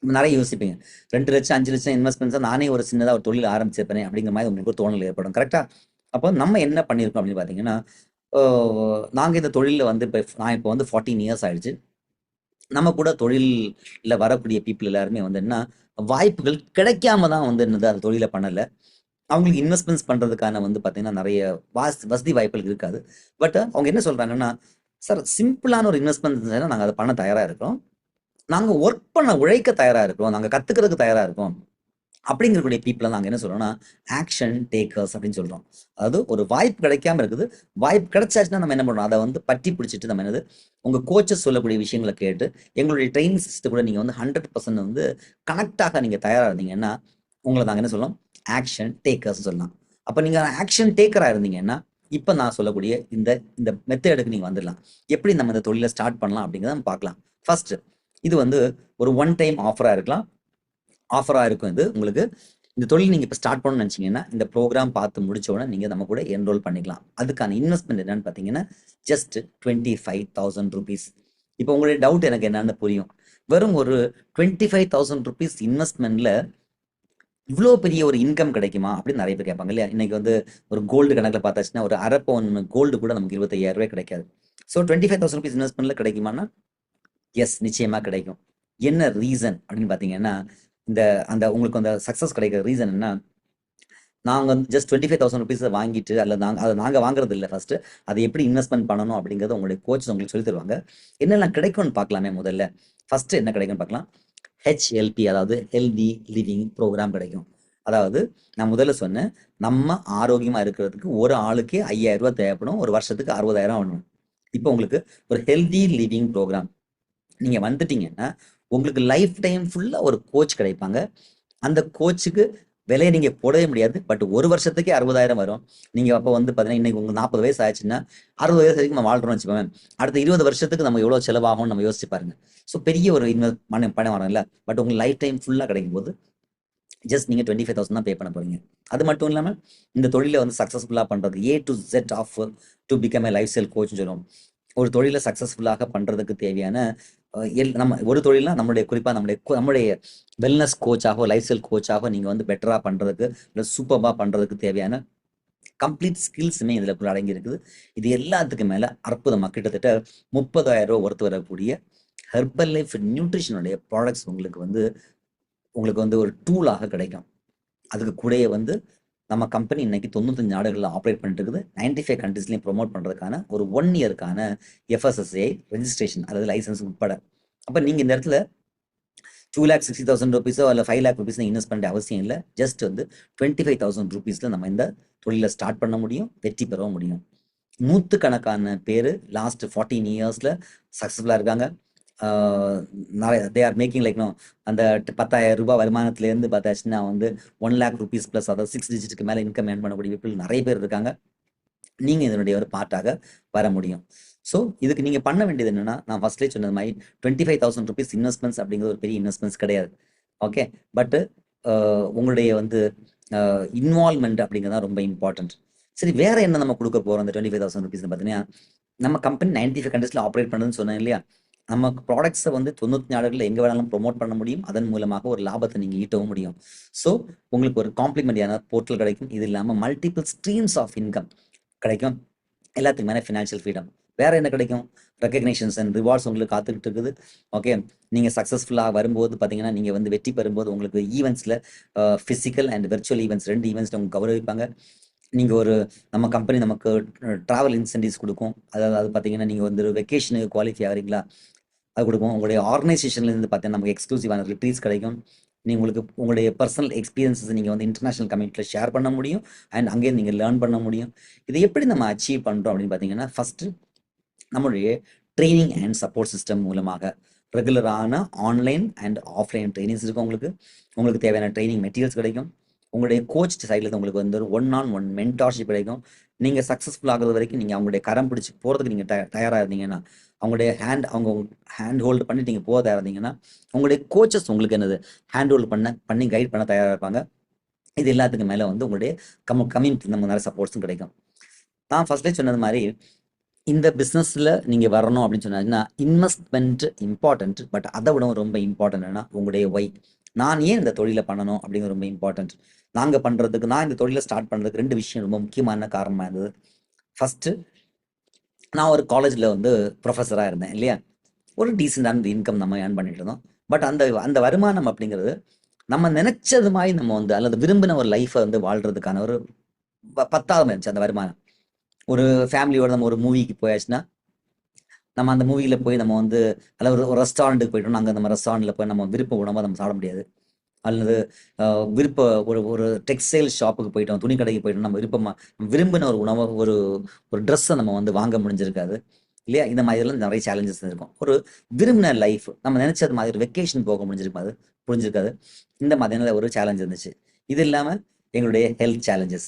நிறைய யோசிப்பீங்க, 2 லட்சம் 5 லட்சம் இன்வெஸ்ட்மெண்ட்ஸாக நானே ஒரு சின்னதாக ஒரு தொழில் ஆரம்பிச்சிருப்பேன் அப்படிங்கிற மாதிரி உங்களுக்கு ஒரு தோணல் ஏற்படும். கரெக்டாக? அப்போ நம்ம என்ன பண்ணியிருக்கோம் அப்படின்னு பார்த்தீங்கன்னா, நாங்கள் இந்த தொழிலில் வந்து நான் இப்போ வந்து 14 years ஆயிடுச்சு. நம்ம கூட தொழிலில் வரக்கூடிய பீப்புள் எல்லாருமே வந்து என்ன, வாய்ப்புகள் கிடைக்காம தான் வந்து என்னது அந்த தொழிலை பண்ணலை. அவங்களுக்கு இன்வெஸ்ட்மெண்ட்ஸ் பண்ணுறதுக்கான வந்து பார்த்தீங்கன்னா நிறைய வசதி வாய்ப்புகள் இருக்காது. பட் அவங்க என்ன சொல்கிறாங்கன்னா, சார் சிம்பிளான ஒரு இன்வெஸ்ட்மெண்ட் நாங்கள் அதை பண்ண தயாராக இருக்கிறோம், நாங்கள் ஒர்க் பண்ண உழைக்க தயாராக இருக்கிறோம், நாங்கள் கற்றுக்கிறதுக்கு தயாராக இருக்கோம் அப்படிங்கக்கூடிய பீப்புளை நாங்கள் என்ன சொல்கிறோம்னா ஆக்ஷன் டேக்கர்ஸ் அப்படின்னு சொல்கிறோம். அதாவது ஒரு வாய்ப்பு கிடைக்காம இருக்குது, வாய்ப்பு கிடைச்சாச்சுன்னா நம்ம என்ன பண்ணுறோம், அதை வந்து பற்றி பிடிச்சிட்டு நம்ம என்னது உங்கள் கோச்சஸ் சொல்லக்கூடிய விஷயங்களை கேட்டு எங்களுடைய ட்ரைனிங் சிஸ்டம் கூட நீங்கள் வந்து 100% வந்து கனெக்டாக நீங்கள் தயாராக இருந்தீங்கன்னா உங்களை நாங்கள் என்ன சொல்லலாம், ஆக்ஷன் டேக்கர்ஸ் சொல்லலாம். அப்போ நீங்கள் ஆக்ஷன் டேக்கராக இருந்தீங்கன்னா இப்போ நான் சொல்லக்கூடிய இந்த இந்த மெத்தேடுக்கு நீங்கள் வந்துடலாம். எப்படி நம்ம இந்த தொழிலை ஸ்டார்ட் பண்ணலாம் அப்படிங்கிறத நம்ம பார்க்கலாம். ஃபர்ஸ்ட், இது வந்து ஒரு ஒன் டைம் ஆஃபராக இருக்கலாம், ஆஃபராக இருக்கும். இது உங்களுக்கு இந்த தொழில் நீங்கள் இப்போ ஸ்டார்ட் பண்ணணும்னு நினச்சிங்கன்னா இந்த ப்ரோக்ராம் பார்த்து முடிச்ச உடனே நீங்கள் நம்ம கூட என்ரோல் பண்ணிக்கலாம். அதுக்கான இன்வெஸ்ட்மெண்ட் என்னன்னு பார்த்தீங்கன்னா ஜஸ்ட் 25,000 ருபீஸ். இப்போ உங்களுடைய டவுட் எனக்கு என்னன்னு புரியும். வெறும் ஒரு 25,000 ருபீஸ் இன்வெஸ்ட்மெண்ட்ல இவ்வளோ பெரிய ஒரு இன்கம் கிடைக்குமா அப்படின்னு நிறைய பேர் கேட்பாங்க இல்லையா. இன்னைக்கு வந்து ஒரு கோல்டு கணக்கில் பார்த்தாச்சுன்னா ஒரு அரை பவுன் கோல்டு கூட நமக்கு 25,000 ரூபாய் கிடைக்காது. ஸோ 25,000 ருபீஸ் இன்வெஸ்ட்மெண்ட்ல கிடைக்குமானா எஸ், நிச்சயமாக கிடைக்கும். என்ன ரீசன் அப்படின்னு பார்த்தீங்கன்னா இந்த அந்த உங்களுக்கு அந்த சக்ஸஸ் கிடைக்கிற ரீசன் என்ன, நாங்கள் வந்து ஜஸ்ட் 25,000 ருபீஸை வாங்கிட்டு அல்லது அதை நாங்கள் வாங்குறது இல்லை. ஃபர்ஸ்ட் அதை எப்படி இன்வெஸ்ட்மெண்ட் பண்ணணும் அப்படிங்கிறத உங்களுடைய கோச் உங்களுக்கு சொல்லி தருவாங்க. என்னெல்லாம் கிடைக்கும்னு பார்க்கலாமே. முதல்ல ஃபர்ஸ்ட் என்ன கிடைக்கும்னு பார்க்கலாம். ஹெச்எல்பி, அதாவது ஹெல்தி லிவிங் ப்ரோக்ராம் கிடைக்கும். அதாவது நான் முதல்ல சொன்னேன், நம்ம ஆரோக்கியமாக இருக்கிறதுக்கு ஒரு ஆளுக்கே 5,000 ரூபாய் தேவைப்படும், ஒரு வருஷத்துக்கு 60,000 ஆகணும். இப்போ உங்களுக்கு ஒரு ஹெல்தி லிவிங் ப்ரோக்ராம் நீங்கள் வந்துட்டீங்கன்னா உங்களுக்கு லைஃப் டைம் ஃபுல்லாக ஒரு கோச் கிடைப்பாங்க. அந்த கோச்சுக்கு விலையை நீங்கள் போடவே முடியாது, பட் ஒரு வருஷத்துக்கே 60,000 வரும். நீங்கள் அப்போ வந்து பார்த்தீங்கன்னா இன்னைக்கு உங்களுக்கு 40 வயசு ஆச்சுன்னா 60 வயசு வரைக்கும் நம்ம வாழ்றோம்னு வச்சுக்கோங்க. அடுத்த 20 வருஷத்துக்கு நம்ம எவ்வளோ செலவாகும்னு நம்ம யோசிச்சு பாருங்க. ஸோ பெரிய ஒரு பணம் வரும் இல்லை, பட் உங்களுக்கு லைஃப் டைம் ஃபுல்லாக கிடைக்கும் போது ஜஸ்ட் நீங்கள் 25,000 தான் பே பண்ண போறீங்க. அது மட்டும் இல்லாமல் இந்த தொழிலை வந்து சக்ஸஸ்ஃபுல்லாக பண்ணுறது A to Z of to become a life style கோச்னு சொல்லுவோம். ஒரு தொழிலை சக்ஸஸ்ஃபுல்லாக பண்ணுறதுக்கு தேவையான நம்ம ஒரு தொழிலாம் நம்மளுடைய குறிப்பாக நம்முடைய வெல்னஸ் கோச்சாகவோ லைஃப் ஸ்டைல் கோச்சாகவோ நீங்கள் வந்து பெட்டராக பண்ணுறதுக்கு இல்லை சூப்பராக பண்ணுறதுக்கு தேவையான கம்ப்ளீட் ஸ்கில்ஸுமே இதில் அடங்கி இருக்குது. இது எல்லாத்துக்கும் மேலே அற்புதமாக கிட்டத்தட்ட 30,000 ரூபா ஒருத்து வரக்கூடிய ஹெர்பல் லைஃப் நியூட்ரிஷனுடைய ப்ராடக்ட்ஸ் உங்களுக்கு வந்து ஒரு டூலாக கிடைக்கும். அதுக்கு கூடயே வந்து நம்ம கம்பெனி இன்னைக்கு 95 நாடுகளில் ஆப்ரேட் பண்ணிட்டு இருக்குது. 95 கண்ட்ரீஸ்லையும் ப்ரொமோட் பண்ணுறதுக்கான ஒரு 1 இயருக்கான FSSAI ரெஜிஸ்ட்ரேஷன், அதாவது லைசன்ஸ் உட்பட. அப்போ நீங்கள் இந்த இடத்துல 2,60,000 ருபீஸோ இல்லை 5 lakh ருபீஸ் இன்வெஸ்ட் பண்ண அவசியம் இல்லை. ஜஸ்ட் வந்து 25,000 ருபீஸில் நம்ம இந்த தொழிலை ஸ்டார்ட் பண்ண முடியும், வெற்றி பெறவும் முடியும். நூற்றுக்கணக்கான பேர் லாஸ்ட் 14 இயர்ஸில் சக்ஸஸ்ஃபுல்லாக இருக்காங்க. தே ஆர் மேக்கிங் லைக் அந்த 10,000 ரூபாய் வருமானத்துலேருந்து பார்த்தாச்சுன்னா வந்து 1 lakh ருபீஸ் ப்ளஸ், அதாவது 6 டிஜிட்டுக்கு மேலே இன்கம் ஏர்ன் பண்ணக்கூடிய பீப்புள் நிறைய பேர் இருக்காங்க. நீங்கள் இதனுடைய ஒரு பார்ட்டாக வர முடியும். ஸோ இதுக்கு நீங்கள் பண்ண வேண்டியது என்னென்னா, நான் ஃபர்ஸ்ட்லேயே சொன்னது மாதிரி 25,000 ருபீஸ் இன்வெஸ்ட்மெண்ட்ஸ் அப்படிங்கிறது ஒரு பெரிய இன்வெஸ்ட்மெண்ட்ஸ் கிடையாது. ஓகே, பட்டு உங்களுடைய வந்து இன்வால்மெண்ட் அப்படிங்கிறது தான் ரொம்ப இம்பார்ட்டன்ட். சரி, வேற என்ன நம்ம கொடுக்க போகிறோம் அந்த 25,000 ருபீஸ் பார்த்தீங்கன்னா, நம்ம கம்பெனி 95 கண்ட்ரீஸில் ஆப்ரேட் பண்ணுறதுன்னு சொன்னேன் இல்லையா. நம்ம ப்ராடக்ட்ஸை வந்து 90 நாடுகளில் எங்கே வேணாலும் ப்ரொமோட் பண்ண முடியும். அதன் மூலமாக ஒரு லாபத்தை நீங்கள் ஈட்டவும் முடியும். ஸோ உங்களுக்கு ஒரு காம்ப்ளிமெண்டியான போர்ட்டல் கிடைக்கும். இது இல்லாமல் மல்டிபிள் ஸ்ட்ரீம்ஸ் ஆஃப் இன்கம் கிடைக்கும். எல்லாத்துக்கு மேலே ஃபினான்ஷியல் ஃப்ரீடம். வேற என்ன கிடைக்கும்? ரெக்கக்னேஷன்ஸ் அண்ட் ரிவார்ட்ஸ் உங்களுக்கு காத்துக்கிட்டு இருக்குது. ஓகே, நீங்கள் சக்ஸஸ்ஃபுல்லாக வரும்போது பார்த்தீங்கன்னா நீங்கள் வந்து வெற்றி பெறும்போது உங்களுக்கு ஈவெண்ட்ஸில் ஃபிசிக்கல் அண்ட் வெர்ச்சுவல் ஈவெண்ட்ஸ் 2 ஈவெண்ட்ஸில் உங்களுக்கு கௌரவிப்பாங்க. நீங்கள் நம்ம கம்பெனி நமக்கு ட்ராவல் இன்சென்டிவ்ஸ் கொடுக்கும். அதாவது அது பார்த்தீங்கன்னா நீங்கள் வந்து வெக்கேஷனுக்கு குவாலிஃபை ஆகிறீங்களா அது கொடுக்கும். உங்களுடைய ஆர்கனைசேஷன்லேருந்து பார்த்தீங்கன்னா நமக்கு எக்ஸ்க்ளூசிவான ரிட்ரீட்ஸ் கிடைக்கும். உங்களுக்கு உங்களுடைய பர்சனல் எக்ஸ்பீரியன்ஸஸ் நீங்கள் வந்து இன்டர்நேஷனல் கம்யூனிட்டியில் ஷேர் பண்ண முடியும். அண்ட் அங்கேயே நீங்கள் லேர்ன் பண்ண முடியும். இதை எப்படி நம்ம அச்சீவ் பண்ணுறோம் அப்படின்னு பார்த்தீங்கன்னா, ஃபஸ்ட்டு நம்மளுடைய ட்ரைனிங் அண்ட் சப்போர்ட் சிஸ்டம் மூலமாக ரெகுலரான ஆன்லைன் அண்ட் ஆஃப்லைன் ட்ரைனிங்ஸ் இருக்கும். உங்களுக்கு தேவையான ட்ரைனிங் மெட்டீரியல்ஸ் கிடைக்கும். உங்களுடைய கோச் சைடில் உங்களுக்கு வந்து 1-on-1 மென்டார்ஷிப் கிடைக்கும். நீங்கள் சக்ஸஸ்ஃபுல் ஆகிறது வரைக்கும் நீங்கள் அவங்களுடைய கரம் பிடிச்சி போகிறதுக்கு நீங்கள் தயாராக இருந்தீங்கன்னா, அவங்க ஹேண்ட் ஹோல்டு பண்ணி நீங்கள் போக தயாராக இருந்தீங்கன்னா, உங்களுடைய கோச்சஸ் உங்களுக்கு என்னது ஹேண்ட் ஹோல்டு பண்ணி கைட் பண்ண தயாராக இருப்பாங்க. இது எல்லாத்துக்கும் மேலே வந்து உங்களுடைய கம்யூனிட்டி நம்ம நிறைய சப்போர்ட்ஸும் கிடைக்கும். நான் ஃபர்ஸ்ட்லேயே சொன்னது மாதிரி இந்த பிஸ்னஸில் நீங்கள் வரணும் அப்படின்னு சொன்னாங்கன்னா இன்வெஸ்ட்மெண்ட் இம்பார்ட்டன்ட். பட் அதை விட ரொம்ப இம்பார்ட்டன்ட் என்னன்னா உங்களுடைய ஒய். நான் ஏன் இந்த தொழிலை பண்ணணும் அப்படிங்கிறது ரொம்ப இம்பார்ட்டன்ட். நான் இந்த தொழிலை ஸ்டார்ட் பண்ணுறதுக்கு 2 விஷயம் ரொம்ப முக்கியமான காரணமாக இருந்தது. ஃபஸ்ட்டு, நான் ஒரு காலேஜில் வந்து ப்ரொஃபஸராக இருந்தேன் இல்லையா. ஒரு டீசெண்டான இன்கம் நம்ம ஏர்ன் பண்ணிட்டு இருந்தோம். பட் அந்த வருமானம் அப்படிங்கிறது நம்ம நினைச்சது மாதிரி நம்ம வந்து அல்லது விரும்பின ஒரு லைஃப்பை வந்து வாழ்றதுக்கான ஒரு பத்தாம இருந்துச்சு அந்த வருமானம். ஒரு ஃபேமிலியோட நம்ம ஒரு மூவிக்கு போயாச்சுன்னா, நம்ம அந்த மூவில போய் நம்ம வந்து அல்லது ஒரு ரெஸ்டாரண்ட்டுக்கு போயிட்டோம்னா, அங்க நம்ம ரெஸ்டாரண்ட்ல போய் நம்ம விருப்ப உணவா நம்ம சாப்பிட முடியாது. அல்லது அ விருப்ப ஒரு ஒரு டெக்ஸ்டைல் ஷாப்புக்கு போயிட்டோம், துணி கடைக்கு போயிட்டோம், நம்ம விரும்பின ஒரு உணவ ஒரு ஒரு ட்ரெஸ்ஸ நம்ம வந்து வாங்க முடிஞ்சிருக்காது. இல்லையா? இந்த மாதிரிலாம் நெறைய சேலஞ்சஸ் இருக்கும். ஒரு விரும்பின லைஃப் நம்ம நெனைச்சது மாதிரி ஒரு வெக்கேஷன் போக புரிஞ்சிருக்காது. இந்த மாதிரியான ஒரு சேலஞ்ச் இருந்துச்சு. இது இல்லாம எங்களுடைய ஹெல்த் சேலஞ்சஸ்.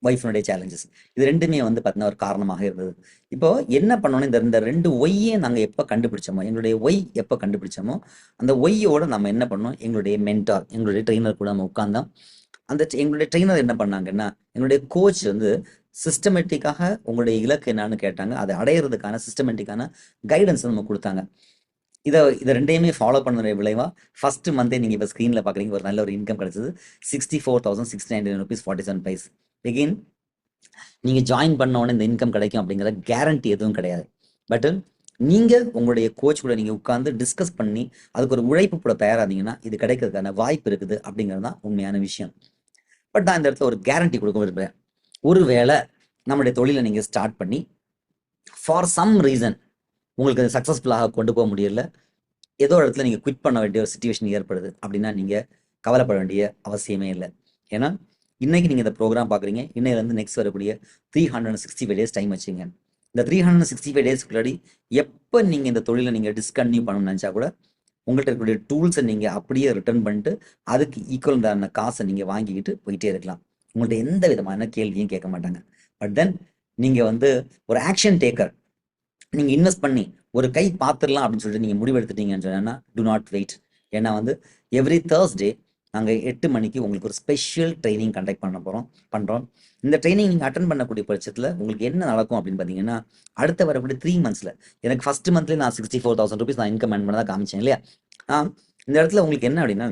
ஒய்ஃபினுடைய சேலஞ்சஸ். இது 2மே வந்து பார்த்தீங்கன்னா, ஒரு காரணமாக இருந்தது. இப்போ என்ன பண்ணோம்னா, இந்த இந்த 2 ஒய்யே நாங்க எப்ப கண்டுபிடிச்சோமோ, எங்களுடைய ஒய் எப்ப கண்டுபிடிச்சோமோ, அந்த ஒய்யோட நம்ம என்ன பண்ணோம், எங்களுடைய மென்டார், எங்களுடைய ட்ரெய்னர் கூட நம்ம உட்கார்ந்தோம். எங்களுடைய ட்ரெய்னர் என்ன பண்ணாங்கன்னா, எங்களுடைய கோச் வந்து சிஸ்டமேட்டிக்காக உங்களுடைய இலக்கு என்னான்னு கேட்டாங்க. அத அடையறதுக்கான சிஸ்டமேட்டிக்கான கைடன்ஸ் நம்ம குடுத்தாங்க. இத 2யுமே ஃபாலோ பண்ணதுடைய விளைவா, ஃபர்ஸ்ட் மந்தே நீங்க இப்ப ஸ்க்ரீன்ல பார்க்குறீங்க, ஒரு நல்ல ஒரு இன்கம் கிடைச்சது. ₹64,699 எகைன் நீங்க ஜாயின் பண்ண உடனே இந்த இன்கம் கிடைக்கும் அப்படிங்கிற கேரண்டி எதுவும் கிடையாது. பட் நீங்க உங்களுடைய கோச் கூட நீங்க உட்கார்ந்து டிஸ்கஸ் பண்ணி அதுக்கு ஒரு உழைப்பு போட தயாராதீங்கன்னா இது கிடைக்கிறதுக்கான வாய்ப்பு இருக்குது அப்படிங்கிறது தான் உண்மையான விஷயம். பட் நான் இந்த இடத்துல ஒரு கேரண்டி கொடுக்க விரும்புறேன். ஒருவேளை நம்முடைய தொழிலை நீங்க ஸ்டார்ட் பண்ணி ஃபார் சம் ரீசன் உங்களுக்கு அது சக்ஸஸ்ஃபுல்லாக கொண்டு போக முடியல, ஏதோ ஒரு இடத்துல நீங்க குவிட் பண்ண வேண்டிய ஒரு சிச்சுவேஷன் ஏற்படுது அப்படின்னா நீங்க கவலைப்பட வேண்டிய அவசியமே இல்லை. ஏன்னா இன்னைக்கு நீங்க இந்த ப்ரோக்ராம் பாக்குறீங்க, இன்னையிலேருந்து நெக்ஸ்ட் வரக்கூடிய 365 டேஸ் டைம் வச்சுங்க. இந்த 365 டேஸ்க்குள்ளாடி எப்போ நீங்க இந்த தொழிலை நீங்க டிஸ்கன்டினியூ பண்ணணும்னு நினைச்சா கூட உங்கள்கிட்ட இருக்கக்கூடிய டூல்ஸை நீங்க அப்படியே ரிட்டர்ன் பண்ணிட்டு அதுக்கு ஈக்குவலான காசை நீங்க வாங்கிக்கிட்டு போயிட்டே இருக்கலாம். உங்கள்ட்ட எந்த விதமான கேள்வியும் கேட்க மாட்டாங்க. பட் தென் நீங்க வந்து ஒரு ஆக்ஷன் டேக்கர், நீங்க இன்வெஸ்ட் பண்ணி ஒரு கை பார்த்துடலாம் அப்படின்னு சொல்லிட்டு நீங்க முடிவு எடுத்துட்டீங்கன்னு சொன்னா டு நாட் வெயிட். ஏன்னா வந்து எவ்ரி தேர்ஸ்டே நாங்க 8 மணிக்கு உங்களுக்கு ஒரு ஸ்பெஷல் ட்ரைனிங் கண்டக்ட் பண்றோம். இந்த ட்ரைனிங் நீங்க அட்டன் பண்ணக்கூடிய பட்சத்துல உங்களுக்கு என்ன நடக்கும் அப்படின்னு பாத்தீங்கன்னா, அடுத்த வரக்கூடிய 3 மந்த்ஸ்ல எனக்கு ஃபர்ஸ்ட் மந்த்லேயே நான் ₹64,000 நான் இன்கம் ஏர்ன் பண்ணதா காமிச்சேன் இல்லையா? இந்த இடத்துல உங்களுக்கு என்ன அப்படின்னா,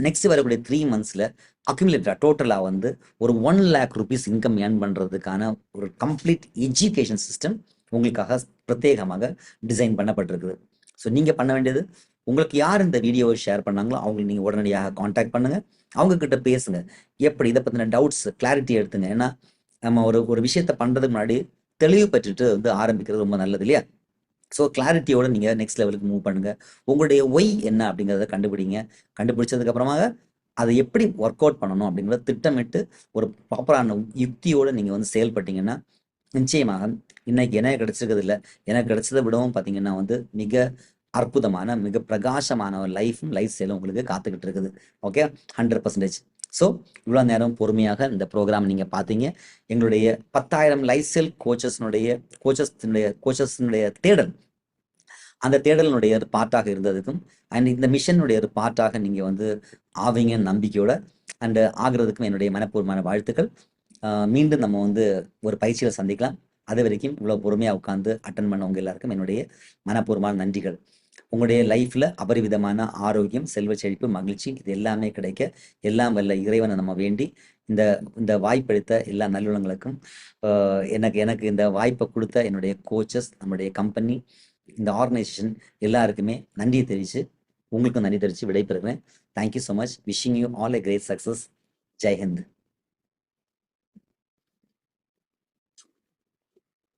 நெக்ஸ்ட் வரக்கூடிய 3 மந்த்ஸ்ல அக்யூமுலேட்டரா டோட்டலா வந்து ஒரு ₹1,00,000 இன்கம் ஏர்ன் பண்றதுக்கான ஒரு கம்ப்ளீட் எஜுகேஷன் சிஸ்டம் உங்களுக்காக பிரத்யேகமாக டிசைன் பண்ணப்பட்டிருக்குது. ஸோ நீங்க பண்ண வேண்டியது, உங்களுக்கு யார் இந்த வீடியோவை ஷேர் பண்ணாங்களோ அவங்களுக்கு நீங்க உடனடியாக கான்டாக்ட் பண்ணுங்க. அவங்க கிட்ட பேசுங்க. எப்படி இதை பத்தின டவுட்ஸ் கிளாரிட்டி எடுத்துங்க. ஏன்னா நம்ம ஒரு ஒரு விஷயத்த பண்றதுக்கு முன்னாடி தெளிவு பெற்றுட்டு வந்து ஆரம்பிக்கிறது ரொம்ப நல்லது இல்லையா? ஸோ கிளாரிட்டியோட நீங்க நெக்ஸ்ட் லெவலுக்கு மூவ் பண்ணுங்க. உங்களுடைய ஒய் என்ன அப்படிங்கிறத கண்டுபிடிங்க. கண்டுபிடிச்சதுக்கு அப்புறமாக அதை எப்படி ஒர்க் அவுட் பண்ணணும் அப்படிங்கிறத திட்டமிட்டு ஒரு ப்ராப்பரான யுக்தியோட நீங்க வந்து செயல்பட்டீங்கன்னா நிச்சயமாக இன்னைக்கு எனக்கு கிடைச்சிருக்கிறது இல்லை, எனக்கு கிடைச்சதை விடவும் பார்த்தீங்கன்னா வந்து மிக அற்புதமான மிக பிரகாசமான ஒரு லைஃப் ஸ்டைலும் உங்களுக்கு காத்துக்கிட்டு இருக்குது. ஓகே, 100%. ஸோ இவ்வளோ நேரம் பொறுமையாக இந்த ப்ரோக்ராம் நீங்கள் பார்த்தீங்க. எங்களுடைய 10,000 லைஃப் ஸ்டைல் கோச்சஸ்னுடைய தேடல், அந்த தேடலினுடைய பார்ட்டாக இருந்ததுக்கும் அண்ட் இந்த மிஷனுடைய ஒரு பார்ட்டாக நீங்கள் வந்து ஆவீங்கன்னு நம்பிக்கையோட அண்ட் ஆகிறதுக்கும் என்னுடைய மனப்பூர்வமான வாழ்த்துக்கள். மீண்டும் நம்ம வந்து ஒரு பயிற்சியில் சந்திக்கலாம். அது வரைக்கும் இவ்வளோ பொறுமையாக உட்காந்து அட்டன் பண்ணவங்க எல்லாருக்கும் என்னுடைய மனப்பூர்வமான நன்றிகள். உங்களுடைய லைஃப்ல அபரிவிதமான ஆரோக்கியம், செல்வ செழிப்பு, மகிழ்ச்சி இது எல்லாமே கிடைக்க எல்லாம் வல்ல இறைவனை நம்ம வேண்டி இந்த இந்த வாய்ப்பளித்த எல்லா நல்லுள்ளங்களுக்கும் எனக்கு எனக்கு இந்த வாய்ப்பை கொடுத்த என்னுடைய கோச்சஸ், நம்முடைய கம்பெனி, இந்த ஆர்கனைசேஷன் எல்லாருக்குமே நன்றியை தெரிவித்து உங்களுக்கும் நன்றி தெரிவித்து விடைபெறுகிறேன். Thank you so much. Wishing you all a great success. Jai Hind.